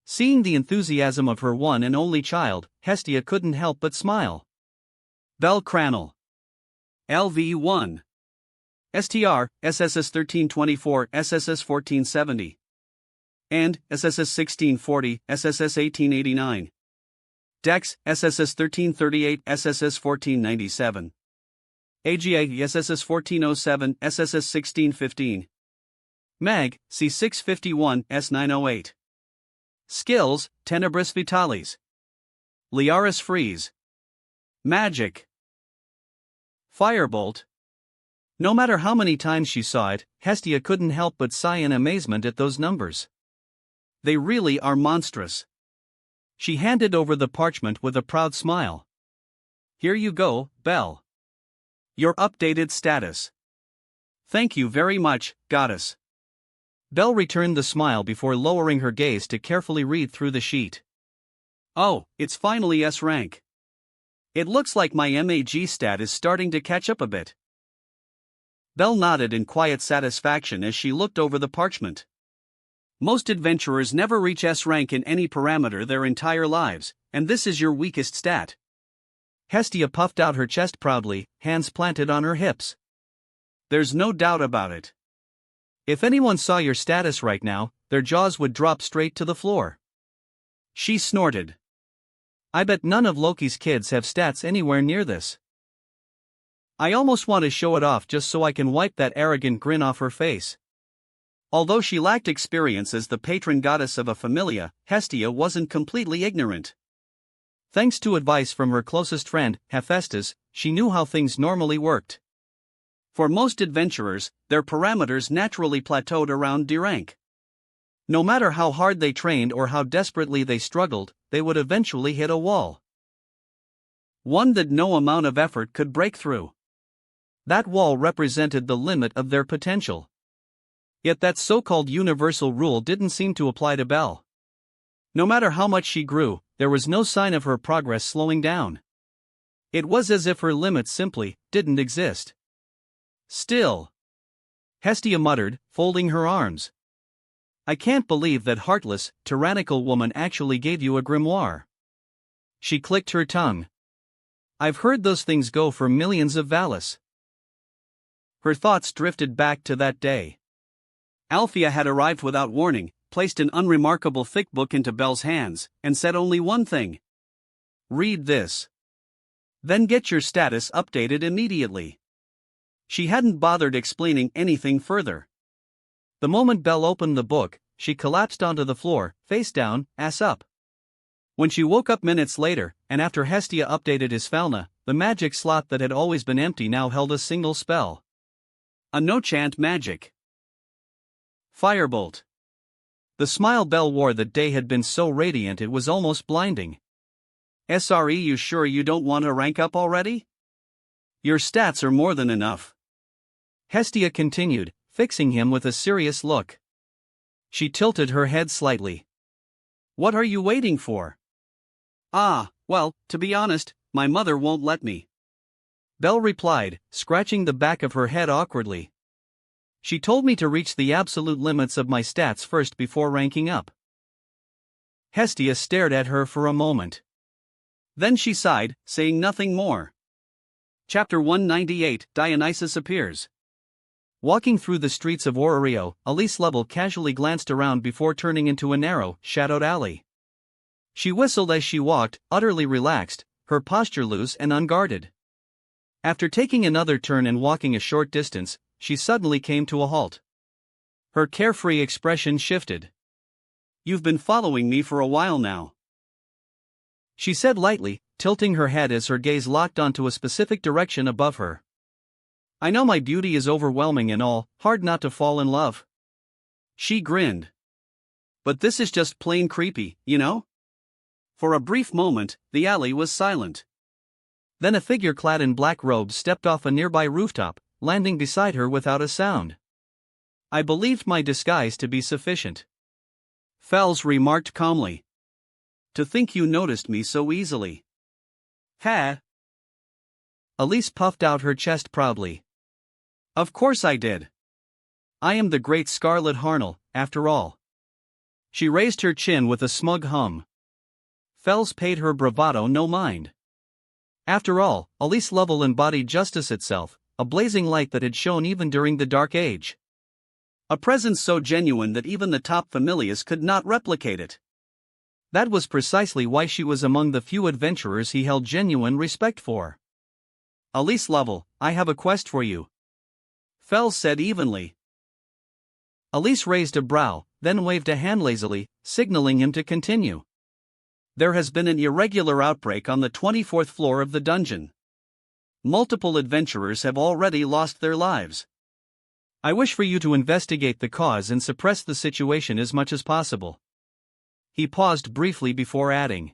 Seeing the enthusiasm of her one and only child, Hestia couldn't help but smile. Belle Cranel. LV1. STR, SSS 1324, SSS 1470. And, SSS 1640, SSS 1889. Dex, SSS 1338, SSS 1497. AGA, SSS 1407, SSS 1615. Mag, C651, S908. Skills, Tenebris Vitalis. Liaris Freeze. Magic. Firebolt. No matter how many times she saw it, Hestia couldn't help but sigh in amazement at those numbers. They really are monstrous. She handed over the parchment with a proud smile. Here you go, Belle. Your updated status. Thank you very much, goddess. Belle returned the smile before lowering her gaze to carefully read through the sheet. Oh, it's finally S rank. It looks like my MAG stat is starting to catch up a bit. Belle nodded in quiet satisfaction as she looked over the parchment. Most adventurers never reach S rank in any parameter their entire lives, and this is your weakest stat. Hestia puffed out her chest proudly, hands planted on her hips. There's no doubt about it. If anyone saw your status right now, their jaws would drop straight to the floor. She snorted. I bet none of Loki's kids have stats anywhere near this. I almost want to show it off just so I can wipe that arrogant grin off her face. Although she lacked experience as the patron goddess of a familia, Hestia wasn't completely ignorant. Thanks to advice from her closest friend, Hephaestus, she knew how things normally worked. For most adventurers, their parameters naturally plateaued around D rank. No matter how hard they trained or how desperately they struggled, they would eventually hit a wall. One that no amount of effort could break through. That wall represented the limit of their potential. Yet that so-called universal rule didn't seem to apply to Belle. No matter how much she grew, there was no sign of her progress slowing down. It was as if her limits simply didn't exist. Still, Hestia muttered, folding her arms. I can't believe that heartless, tyrannical woman actually gave you a grimoire. She clicked her tongue. I've heard those things go for millions of valis. Her thoughts drifted back to that day. Althea had arrived without warning, placed an unremarkable thick book into Belle's hands, and said only one thing. Read this. Then get your status updated immediately. She hadn't bothered explaining anything further. The moment Belle opened the book, she collapsed onto the floor, face down, ass up. When she woke up minutes later, and after Hestia updated his Falna, the magic slot that had always been empty now held a single spell. A no-chant magic. Firebolt. The smile Belle wore that day had been so radiant it was almost blinding. SRE, you sure you don't want to rank up already? Your stats are more than enough. Hestia continued, fixing him with a serious look. She tilted her head slightly. What are you waiting for? Well, to be honest, my mother won't let me. Belle replied, scratching the back of her head awkwardly. She told me to reach the absolute limits of my stats first before ranking up. Hestia stared at her for a moment. Then she sighed, saying nothing more. Chapter 198, Dionysus appears. Walking through the streets of Orario, Elise Level casually glanced around before turning into a narrow, shadowed alley. She whistled as she walked, utterly relaxed, her posture loose and unguarded. After taking another turn and walking a short distance, she suddenly came to a halt. Her carefree expression shifted. You've been following me for a while now, she said lightly, tilting her head as her gaze locked onto a specific direction above her. I know my beauty is overwhelming and all, hard not to fall in love. She grinned. But this is just plain creepy, you know? For a brief moment, the alley was silent. Then a figure clad in black robes stepped off a nearby rooftop, landing beside her without a sound. I believed my disguise to be sufficient, Fells remarked calmly. To think you noticed me so easily. Ha! Elise puffed out her chest proudly. Of course I did. I am the great Scarlet Harnel, after all. She raised her chin with a smug hum. Fells paid her bravado no mind. After all, Elise Level embodied justice itself, a blazing light that had shone even during the Dark Age. A presence so genuine that even the top familias could not replicate it. That was precisely why she was among the few adventurers he held genuine respect for. Elise Level, I have a quest for you, Fells said evenly. Elise raised a brow, then waved a hand lazily, signaling him to continue. There has been an irregular outbreak on the 24th floor of the dungeon. Multiple adventurers have already lost their lives. I wish for you to investigate the cause and suppress the situation as much as possible. He paused briefly before adding.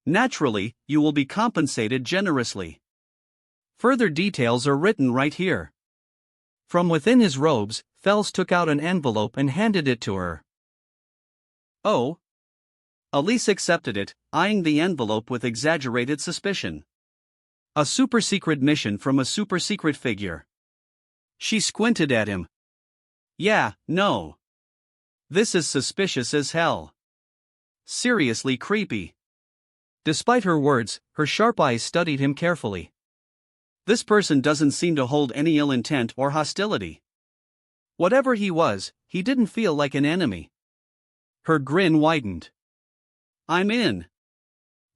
Naturally, you will be compensated generously. Further details are written right here. From within his robes, Fels took out an envelope and handed it to her. Oh. Elise accepted it, eyeing the envelope with exaggerated suspicion. A super-secret mission from a super-secret figure. She squinted at him. Yeah, no. This is suspicious as hell. Seriously creepy. Despite her words, her sharp eyes studied him carefully. This person doesn't seem to hold any ill intent or hostility. Whatever he was, he didn't feel like an enemy. Her grin widened. I'm in.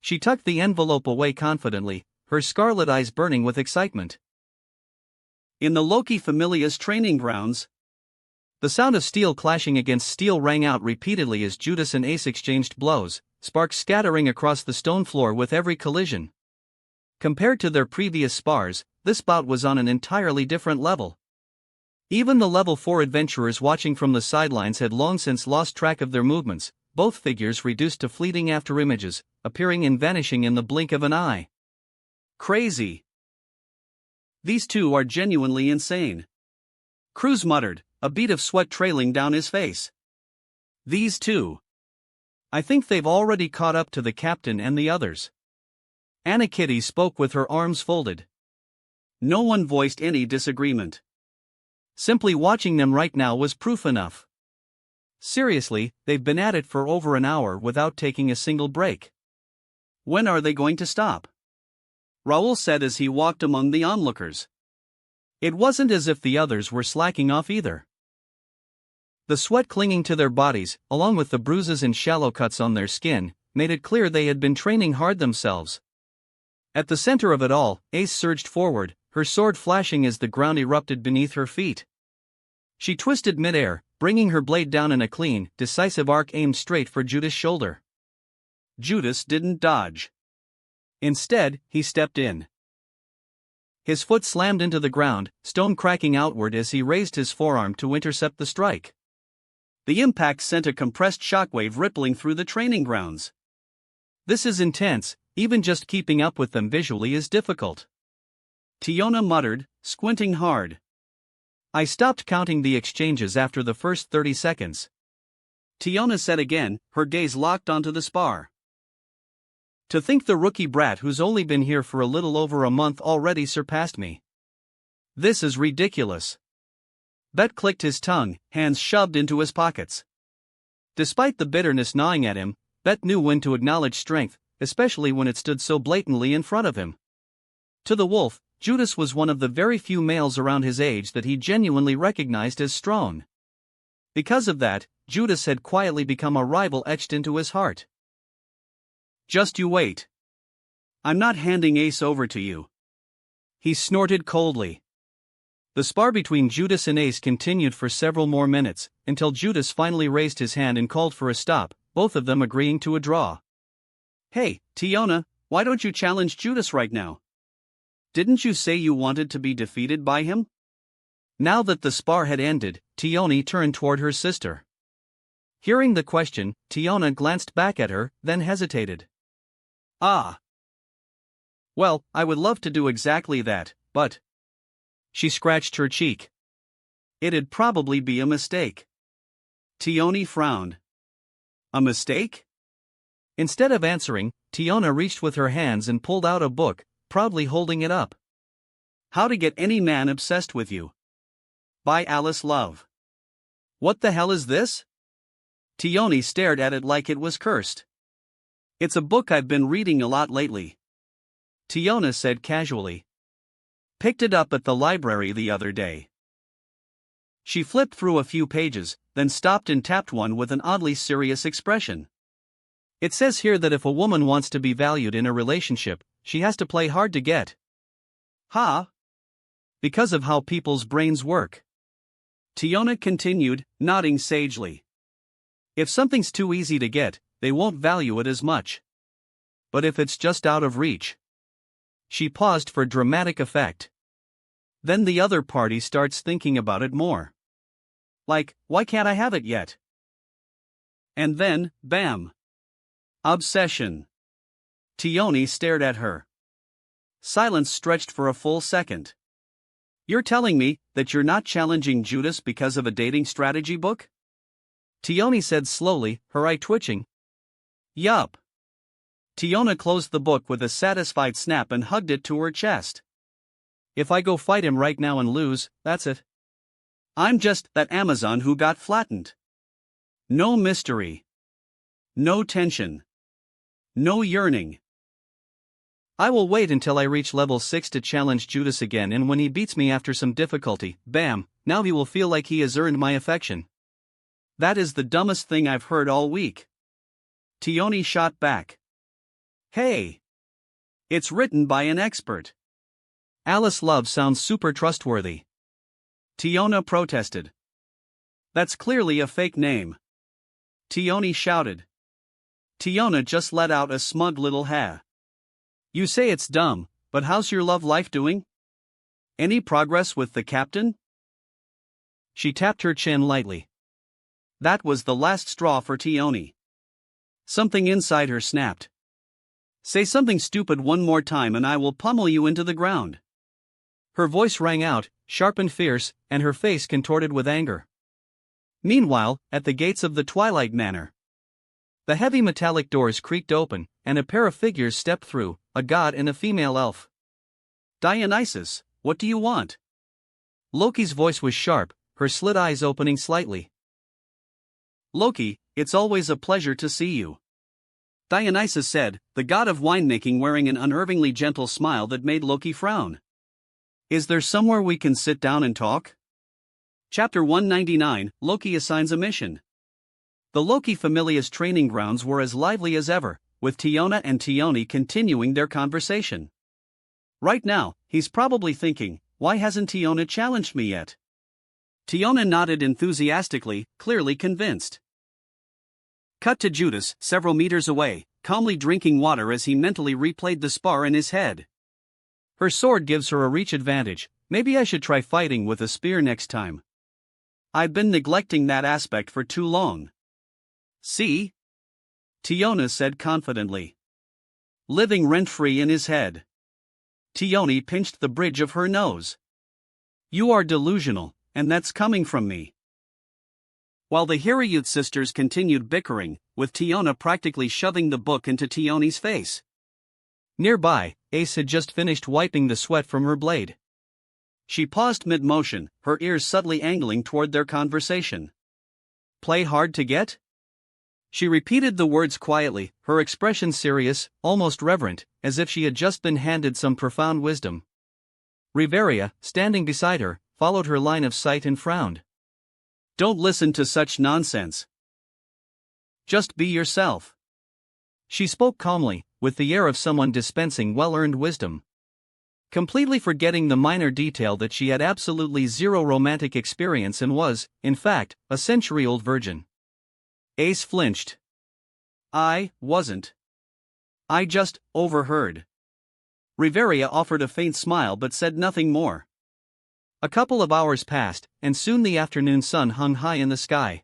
She tucked the envelope away confidently, her scarlet eyes burning with excitement. In the Loki Familia's training grounds. The sound of steel clashing against steel rang out repeatedly as Judas and Ace exchanged blows, sparks scattering across the stone floor with every collision. Compared to their previous spars, this bout was on an entirely different level. Even the level 4 adventurers watching from the sidelines had long since lost track of their movements, both figures reduced to fleeting afterimages, appearing and vanishing in the blink of an eye. Crazy. These two are genuinely insane. Cruz muttered, a bead of sweat trailing down his face. These two. I think they've already caught up to the captain and the others. Anna Kitty spoke with her arms folded. No one voiced any disagreement. Simply watching them right now was proof enough. Seriously, they've been at it for over an hour without taking a single break. When are they going to stop? Raoul said as he walked among the onlookers. It wasn't as if the others were slacking off either. The sweat clinging to their bodies, along with the bruises and shallow cuts on their skin, made it clear they had been training hard themselves. At the center of it all, Ace surged forward, her sword flashing as the ground erupted beneath her feet. She twisted midair, bringing her blade down in a clean, decisive arc aimed straight for Judas' shoulder. Judas didn't dodge. Instead, he stepped in. His foot slammed into the ground, stone cracking outward as he raised his forearm to intercept the strike. The impact sent a compressed shockwave rippling through the training grounds. This is intense, even just keeping up with them visually is difficult. Tiona muttered, squinting hard. I stopped counting the exchanges after the first 30 seconds. Tiona said again, her gaze locked onto the spar. To think the rookie brat who's only been here for a little over a month already surpassed me. This is ridiculous. Bet clicked his tongue, hands shoved into his pockets. Despite the bitterness gnawing at him, Bet knew when to acknowledge strength, especially when it stood so blatantly in front of him. To the wolf, Judas was one of the very few males around his age that he genuinely recognized as strong. Because of that, Judas had quietly become a rival etched into his heart. Just you wait. I'm not handing Ace over to you. He snorted coldly. The spar between Judas and Ace continued for several more minutes, until Judas finally raised his hand and called for a stop, both of them agreeing to a draw. Hey, Tiona, why don't you challenge Judas right now? Didn't you say you wanted to be defeated by him? Now that the spar had ended, Tiona turned toward her sister. Hearing the question, Tiona glanced back at her, then hesitated. Ah. Well, I would love to do exactly that, but... She scratched her cheek. It'd probably be a mistake. Tiona frowned. A mistake? Instead of answering, Tiona reached with her hands and pulled out a book, proudly holding it up. How to Get Any Man Obsessed with You. By Alice Love. What the hell is this? Tiona stared at it like it was cursed. It's a book I've been reading a lot lately. Tiona said casually. Picked it up at the library the other day. She flipped through a few pages, then stopped and tapped one with an oddly serious expression. It says here that if a woman wants to be valued in a relationship, she has to play hard to get. Huh? Because of how people's brains work. Tiona continued, nodding sagely. If something's too easy to get, they won't value it as much. But if it's just out of reach. She paused for dramatic effect. Then the other party starts thinking about it more. Like, why can't I have it yet? And then, bam. Obsession. Tiona stared at her. Silence stretched for a full second. You're telling me that you're not challenging Judas because of a dating strategy book? Tione said slowly, her eye twitching. Yup. Tiona closed the book with a satisfied snap and hugged it to her chest. If I go fight him right now and lose, that's it. I'm just that Amazon who got flattened. No mystery. No tension. No yearning. I will wait until I reach level 6 to challenge Judas again, and when he beats me after some difficulty, bam, now he will feel like he has earned my affection. That is the dumbest thing I've heard all week. Tione shot back. Hey! It's written by an expert. Alice Love sounds super trustworthy. Tiona protested. That's clearly a fake name. Tione shouted. Tiona just let out a smug little ha. You say it's dumb, but how's your love life doing? Any progress with the captain? She tapped her chin lightly. That was the last straw for Tione. Something inside her snapped. Say something stupid one more time and I will pummel you into the ground. Her voice rang out, sharp and fierce, and her face contorted with anger. Meanwhile, at the gates of the Twilight Manor, the heavy metallic doors creaked open, and a pair of figures stepped through, a god and a female elf. Dionysus, what do you want? Loki's voice was sharp, her slit eyes opening slightly. Loki, it's always a pleasure to see you. Dionysus said, the god of winemaking, wearing an unnervingly gentle smile that made Loki frown. Is there somewhere we can sit down and talk? Chapter 199, Loki assigns a mission. The Loki Familia's training grounds were as lively as ever, with Tiona and Tione continuing their conversation. Right now, he's probably thinking, why hasn't Tiona challenged me yet? Tiona nodded enthusiastically, clearly convinced. Cut to Judas, several meters away, calmly drinking water as he mentally replayed the spar in his head. Her sword gives her a reach advantage, maybe I should try fighting with a spear next time. I've been neglecting that aspect for too long. See? Tiona said confidently. Living rent-free in his head. Tione pinched the bridge of her nose. You are delusional, and that's coming from me. While the Hirayut sisters continued bickering, with Tiona practically shoving the book into Tione's face. Nearby, Ace had just finished wiping the sweat from her blade. She paused mid-motion, her ears subtly angling toward their conversation. Play hard to get? She repeated the words quietly, her expression serious, almost reverent, as if she had just been handed some profound wisdom. Riveria, standing beside her, followed her line of sight and frowned. Don't listen to such nonsense. Just be yourself. She spoke calmly, with the air of someone dispensing well-earned wisdom. Completely forgetting the minor detail that she had absolutely zero romantic experience and was, in fact, a century-old virgin. Ace flinched. I wasn't. I just overheard. Riveria offered a faint smile but said nothing more. A couple of hours passed, and soon the afternoon sun hung high in the sky.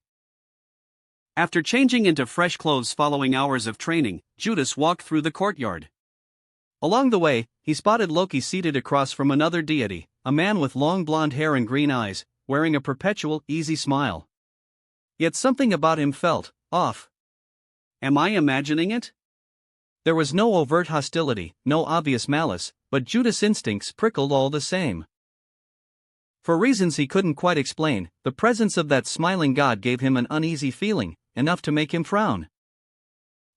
After changing into fresh clothes following hours of training, Judas walked through the courtyard. Along the way, he spotted Loki seated across from another deity, a man with long blonde hair and green eyes, wearing a perpetual, easy smile. Yet something about him felt off. Am I imagining it? There was no overt hostility, no obvious malice, but Judas' instincts prickled all the same. For reasons he couldn't quite explain, the presence of that smiling god gave him an uneasy feeling, enough to make him frown.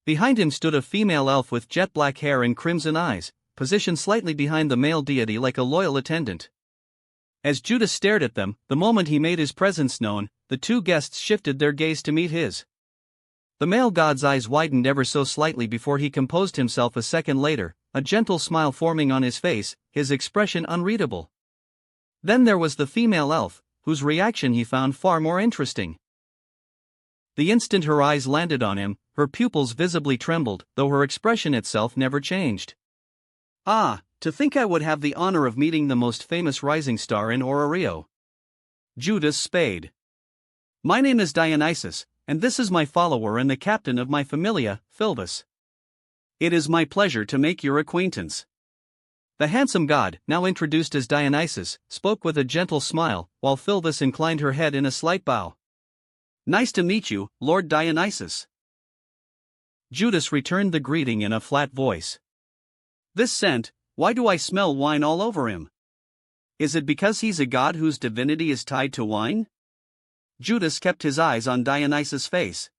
Behind him stood a female elf with jet black hair and crimson eyes, positioned slightly behind the male deity like a loyal attendant. As Judas stared at them, the moment he made his presence known, the two guests shifted their gaze to meet his. The male god's eyes widened ever so slightly before he composed himself a second later, a gentle smile forming on his face, his expression unreadable. Then there was the female elf, whose reaction he found far more interesting. The instant her eyes landed on him, her pupils visibly trembled, though her expression itself never changed. Ah, to think I would have the honor of meeting the most famous rising star in Ororio. Judas Spade. My name is Dionysus, and this is my follower and the captain of my familia, Philbus. It is my pleasure to make your acquaintance. The handsome god, now introduced as Dionysus, spoke with a gentle smile, while Philvis inclined her head in a slight bow. Nice to meet you, Lord Dionysus. Judas returned the greeting in a flat voice. This scent, why do I smell wine all over him? Is it because he's a god whose divinity is tied to wine? Judas kept his eyes on Dionysus' face.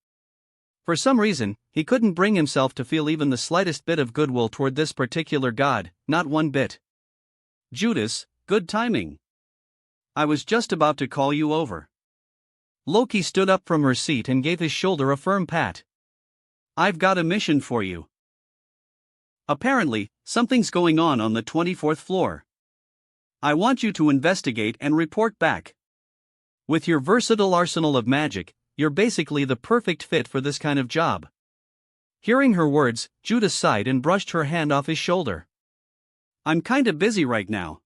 For some reason, he couldn't bring himself to feel even the slightest bit of goodwill toward this particular god, not one bit. Judas, good timing. I was just about to call you over. Loki stood up from her seat and gave his shoulder a firm pat. I've got a mission for you. Apparently, something's going on the 24th floor. I want you to investigate and report back. With your versatile arsenal of magic, you're basically the perfect fit for this kind of job. Hearing her words, Judas sighed and brushed her hand off his shoulder. I'm kinda busy right now.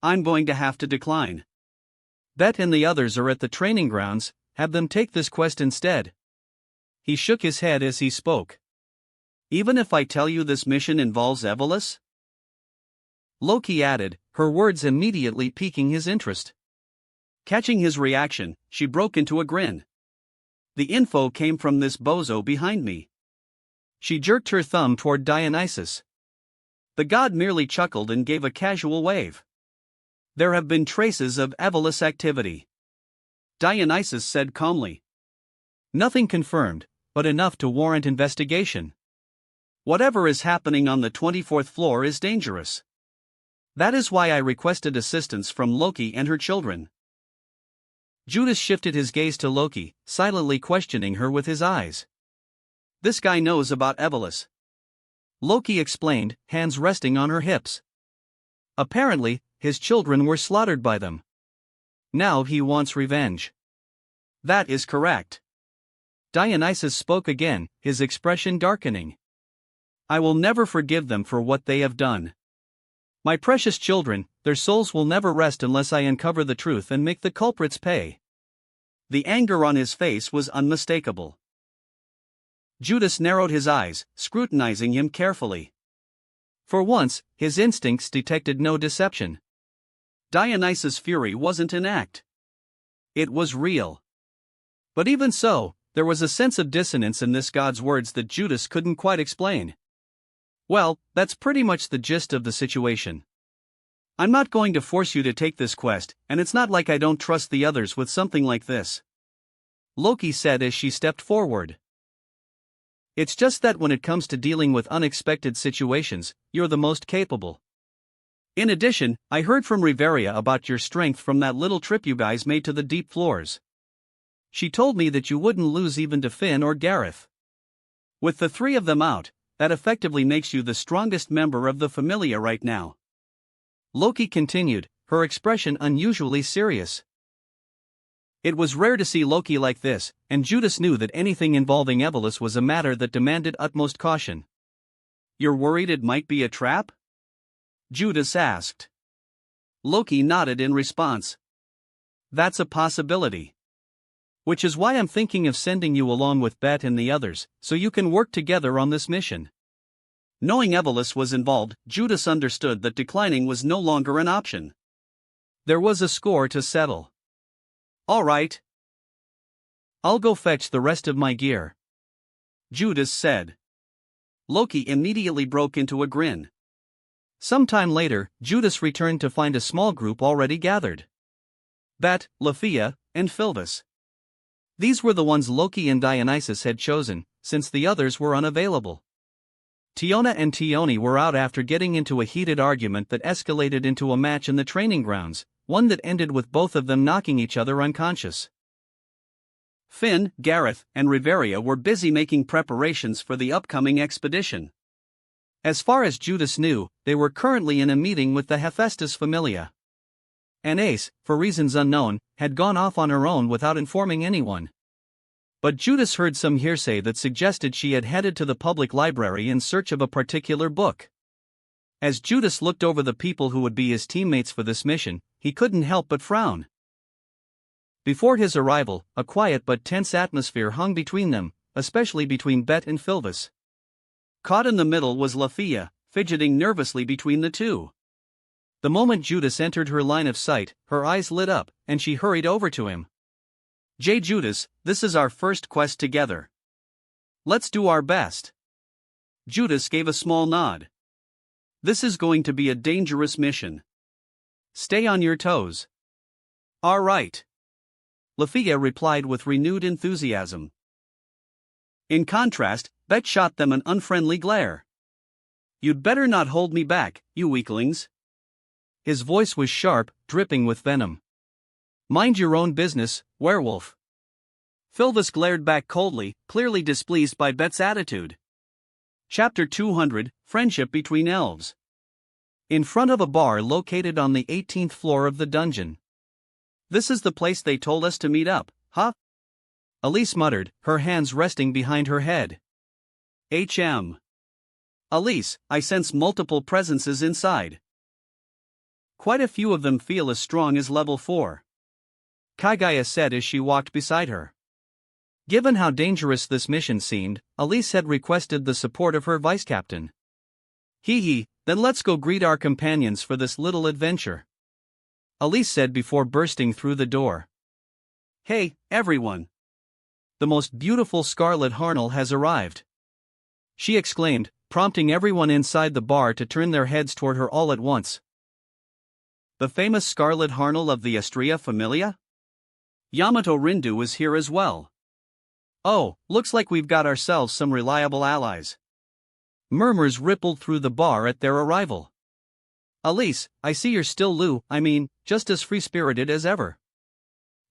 I'm going to have to decline. Bet and the others are at the training grounds, have them take this quest instead. He shook his head as he spoke. Even if I tell you this mission involves Evolus? Loki added, her words immediately piquing his interest. Catching his reaction, she broke into a grin. The info came from this bozo behind me. She jerked her thumb toward Dionysus. The god merely chuckled and gave a casual wave. There have been traces of Evolus activity, Dionysus said calmly. Nothing confirmed, but enough to warrant investigation. Whatever is happening on the 24th floor is dangerous. That is why I requested assistance from Loki and her children. Judas shifted his gaze to Loki, silently questioning her with his eyes. This guy knows about Evolus, Loki explained, hands resting on her hips. Apparently, his children were slaughtered by them. Now he wants revenge. That is correct. Dionysus spoke again, his expression darkening. I will never forgive them for what they have done. My precious children, their souls will never rest unless I uncover the truth and make the culprits pay. The anger on his face was unmistakable. Judas narrowed his eyes, scrutinizing him carefully. For once, his instincts detected no deception. Dionysus' fury wasn't an act. It was real. But even so, there was a sense of dissonance in this god's words that Judas couldn't quite explain. Well, that's pretty much the gist of the situation. I'm not going to force you to take this quest, and it's not like I don't trust the others with something like this, Loki said as she stepped forward. It's just that when it comes to dealing with unexpected situations, you're the most capable. In addition, I heard from Riveria about your strength from that little trip you guys made to the deep floors. She told me that you wouldn't lose even to Finn or Gareth. With the three of them out, that effectively makes you the strongest member of the Familia right now, Loki continued, her expression unusually serious. It was rare to see Loki like this, and Judas knew that anything involving Evolus was a matter that demanded utmost caution. You're worried it might be a trap? Judas asked. Loki nodded in response. That's a possibility. Which is why I'm thinking of sending you along with Bet and the others, so you can work together on this mission. Knowing Evolus was involved, Judas understood that declining was no longer an option. There was a score to settle. All right. I'll go fetch the rest of my gear, Judas said. Loki immediately broke into a grin. Sometime later, Judas returned to find a small group already gathered. Bet, Lafia, and Philvis. These were the ones Loki and Dionysus had chosen, since the others were unavailable. Tiona and Tioni were out after getting into a heated argument that escalated into a match in the training grounds, one that ended with both of them knocking each other unconscious. Finn, Gareth, and Riveria were busy making preparations for the upcoming expedition. As far as Judas knew, they were currently in a meeting with the Hephaestus Familia. And Ace, for reasons unknown, had gone off on her own without informing anyone. But Judas heard some hearsay that suggested she had headed to the public library in search of a particular book. As Judas looked over the people who would be his teammates for this mission, he couldn't help but frown. Before his arrival, a quiet but tense atmosphere hung between them, especially between Bet and Philvis. Caught in the middle was Lafia, fidgeting nervously between the two. The moment Judas entered her line of sight, her eyes lit up, and she hurried over to him. Judas, this is our first quest together. Let's do our best. Judas gave a small nod. This is going to be a dangerous mission. Stay on your toes. All right. Lafia replied with renewed enthusiasm. In contrast, Bet shot them an unfriendly glare. You'd better not hold me back, you weaklings. His voice was sharp, dripping with venom. Mind your own business, werewolf. Philvis glared back coldly, clearly displeased by Bet's attitude. Chapter 200, Friendship Between Elves. In front of a bar located on the 18th floor of the dungeon. This is the place they told us to meet up, huh? Elise muttered, her hands resting behind her head. Elise, I sense multiple presences inside. Quite a few of them feel as strong as level 4. Hitsugaya said as she walked beside her. Given how dangerous this mission seemed, Elise had requested the support of her vice-captain. Then let's go greet our companions for this little adventure. Elise said before bursting through the door. Hey, everyone! The most beautiful Scarlet Harnel has arrived. She exclaimed, prompting everyone inside the bar to turn their heads toward her all at once. The famous Scarlet Harnel of the Astrea Familia? Yamato Rindu is here as well. Oh, looks like we've got ourselves some reliable allies. Murmurs rippled through the bar at their arrival. Elise, I see you're still just as free-spirited as ever.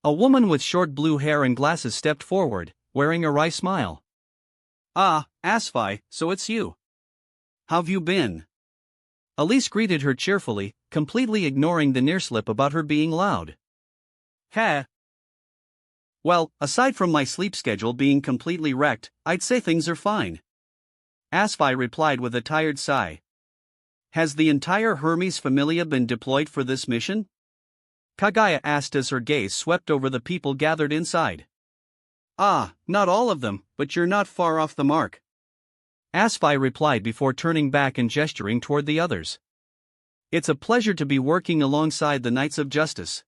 A woman with short blue hair and glasses stepped forward, wearing a wry smile. Ah, Asfi, so it's you. How've you been? Elise greeted her cheerfully, completely ignoring the nearslip about her being loud. Well, aside from my sleep schedule being completely wrecked, I'd say things are fine. Asfi replied with a tired sigh. Has the entire Hermes Familia been deployed for this mission? Kagaya asked as her gaze swept over the people gathered inside. Not all of them, but you're not far off the mark. Asfi replied before turning back and gesturing toward the others. It's a pleasure to be working alongside the Knights of Justice,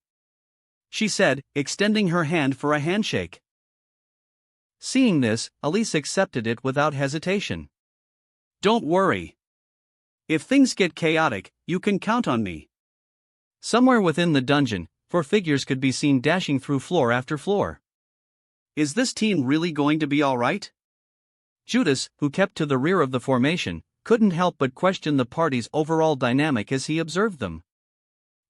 she said, extending her hand for a handshake. Seeing this, Elise accepted it without hesitation. Don't worry. If things get chaotic, you can count on me. Somewhere within the dungeon, 4 figures could be seen dashing through floor after floor. Is this team really going to be all right? Judas, who kept to the rear of the formation, couldn't help but question the party's overall dynamic as he observed them.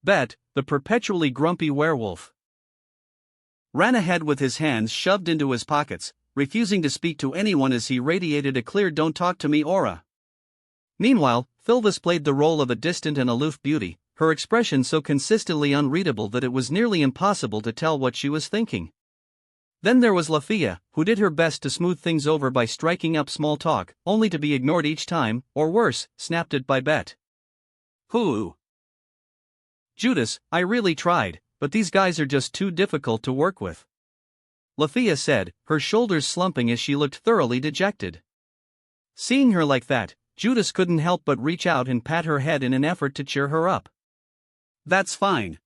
Bet, the perpetually grumpy werewolf, ran ahead with his hands shoved into his pockets, refusing to speak to anyone as he radiated a clear "don't talk to me" aura. Meanwhile, Philvis played the role of a distant and aloof beauty, her expression so consistently unreadable that it was nearly impossible to tell what she was thinking. Then there was Lafia, who did her best to smooth things over by striking up small talk, only to be ignored each time, or worse, snapped at by Bet. Judas, I really tried, but these guys are just too difficult to work with. Lafia said, her shoulders slumping as she looked thoroughly dejected. Seeing her like that, Judas couldn't help but reach out and pat her head in an effort to cheer her up. That's fine.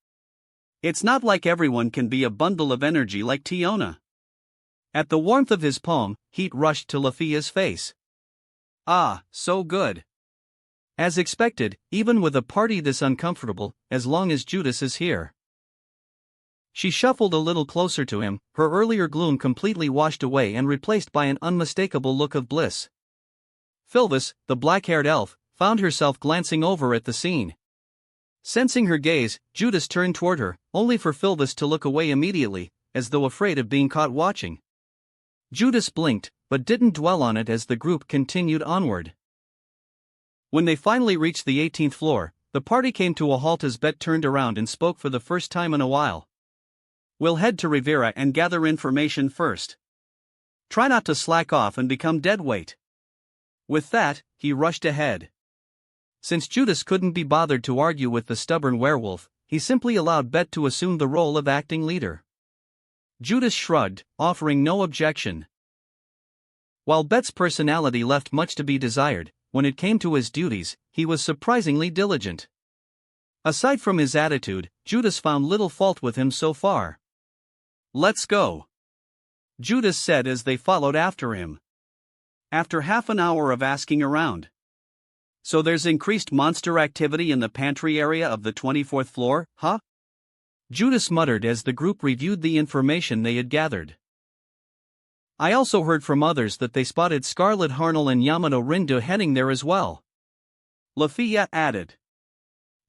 It's not like everyone can be a bundle of energy like Tiona. At the warmth of his palm, heat rushed to Lafia's face. So good. As expected, even with a party this uncomfortable, as long as Judas is here. She shuffled a little closer to him, her earlier gloom completely washed away and replaced by an unmistakable look of bliss. Philvis, the black-haired elf, found herself glancing over at the scene. Sensing her gaze, Judas turned toward her, only for Philvis to look away immediately, as though afraid of being caught watching. Judas blinked, but didn't dwell on it as the group continued onward. When they finally reached the 18th floor, the party came to a halt as Bet turned around and spoke for the first time in a while. We'll head to Rivera and gather information first. Try not to slack off and become deadweight. With that, he rushed ahead. Since Judas couldn't be bothered to argue with the stubborn werewolf, he simply allowed Bet to assume the role of acting leader. Judas shrugged, offering no objection. While Bet's personality left much to be desired, when it came to his duties, he was surprisingly diligent. Aside from his attitude, Judas found little fault with him so far. "Let's go," Judas said as they followed after him. After half an hour of asking around. "So there's increased monster activity in the pantry area of the 24th floor, huh?" Judas muttered as the group reviewed the information they had gathered. "I also heard from others that they spotted Scarlet Harnell and Yamato Rindu heading there as well," Lafia added.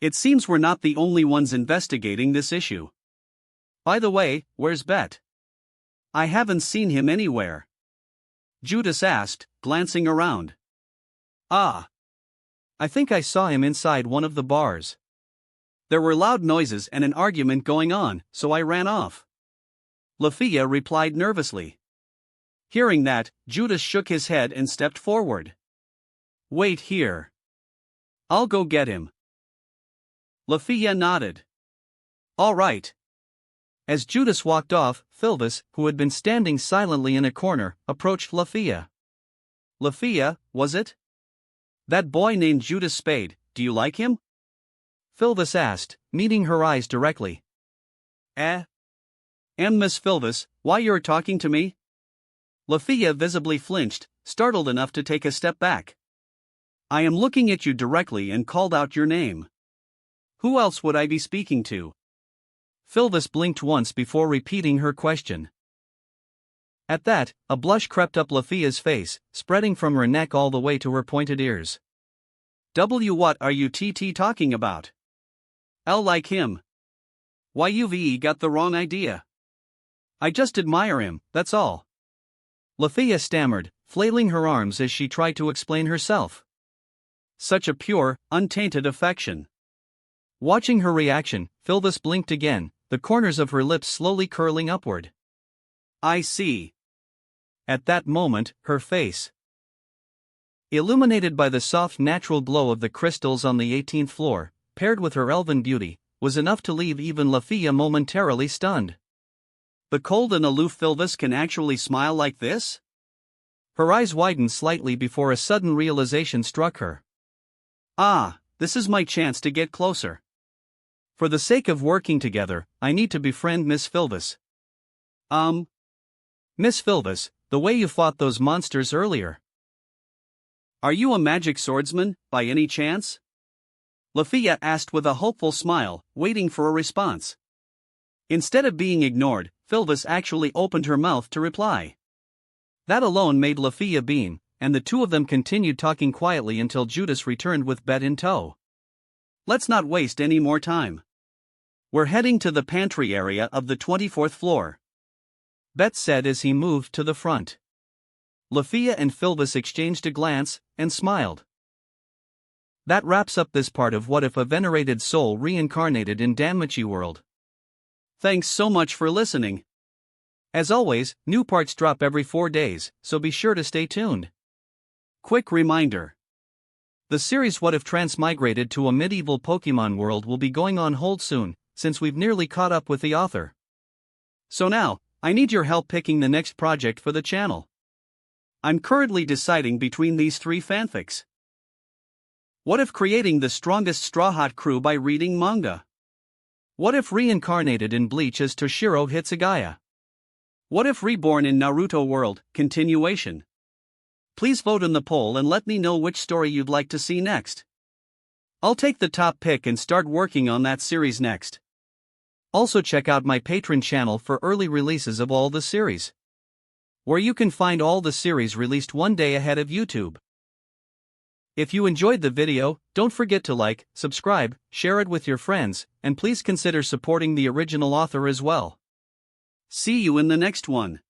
"It seems we're not the only ones investigating this issue. By the way, where's Bet? I haven't seen him anywhere," Judas asked, glancing around. "Ah. I think I saw him inside one of the bars. There were loud noises and an argument going on, so I ran off," Lafia replied nervously. Hearing that, Judas shook his head and stepped forward. "Wait here. I'll go get him." Lafia nodded. "All right." As Judas walked off, Philvis, who had been standing silently in a corner, approached Lafia. "Lafia, was it? That boy named Judas Spade, do you like him?" Philvis asked, meeting her eyes directly. Miss Philvis, why you're talking to me?" Lafia visibly flinched, startled enough to take a step back. "I am looking at you directly and called out your name. Who else would I be speaking to?" Philvis blinked once before repeating her question. At that, a blush crept up Lafia's face, spreading from her neck all the way to her pointed ears. What are you talking about? L like him. Why you've got the wrong idea. I just admire him, that's all." Lafia stammered, flailing her arms as she tried to explain herself. Such a pure, untainted affection. Watching her reaction, Philvis blinked again, the corners of her lips slowly curling upward. "I see." At that moment, her face, illuminated by the soft natural glow of the crystals on the 18th floor, paired with her elven beauty, was enough to leave even Lafia momentarily stunned. The cold and aloof Philvis can actually smile like this? Her eyes widened slightly before a sudden realization struck her. "Ah, this is my chance to get closer. For the sake of working together, I need to befriend Miss Philvis." Miss Philvis, the way you fought those monsters earlier." "Are you a magic swordsman, by any chance?" Lafia asked with a hopeful smile, waiting for a response. Instead of being ignored, Philvis actually opened her mouth to reply. That alone made Lafia beam, and the two of them continued talking quietly until Judas returned with Bet in tow. "Let's not waste any more time. We're heading to the pantry area of the 24th floor," Bet said as he moved to the front. Lafia and Philvis exchanged a glance, and smiled. That wraps up this part of What If a Venerated Soul Reincarnated in Danmachi World. Thanks so much for listening. As always, new parts drop every 4 days, so be sure to stay tuned. Quick reminder. The series What If Transmigrated to a Medieval Pokémon World will be going on hold soon, since we've nearly caught up with the author. So now, I need your help picking the next project for the channel. I'm currently deciding between these 3 fanfics. What if creating the strongest Strawhat crew by reading manga? What if Reincarnated in Bleach as Toshiro Hitsugaya? What if Reborn in Naruto World, continuation? Please vote in the poll and let me know which story you'd like to see next. I'll take the top pick and start working on that series next. Also check out my Patreon channel for early releases of all the series, where you can find all the series released one day ahead of YouTube. If you enjoyed the video, don't forget to like, subscribe, share it with your friends, and please consider supporting the original author as well. See you in the next one.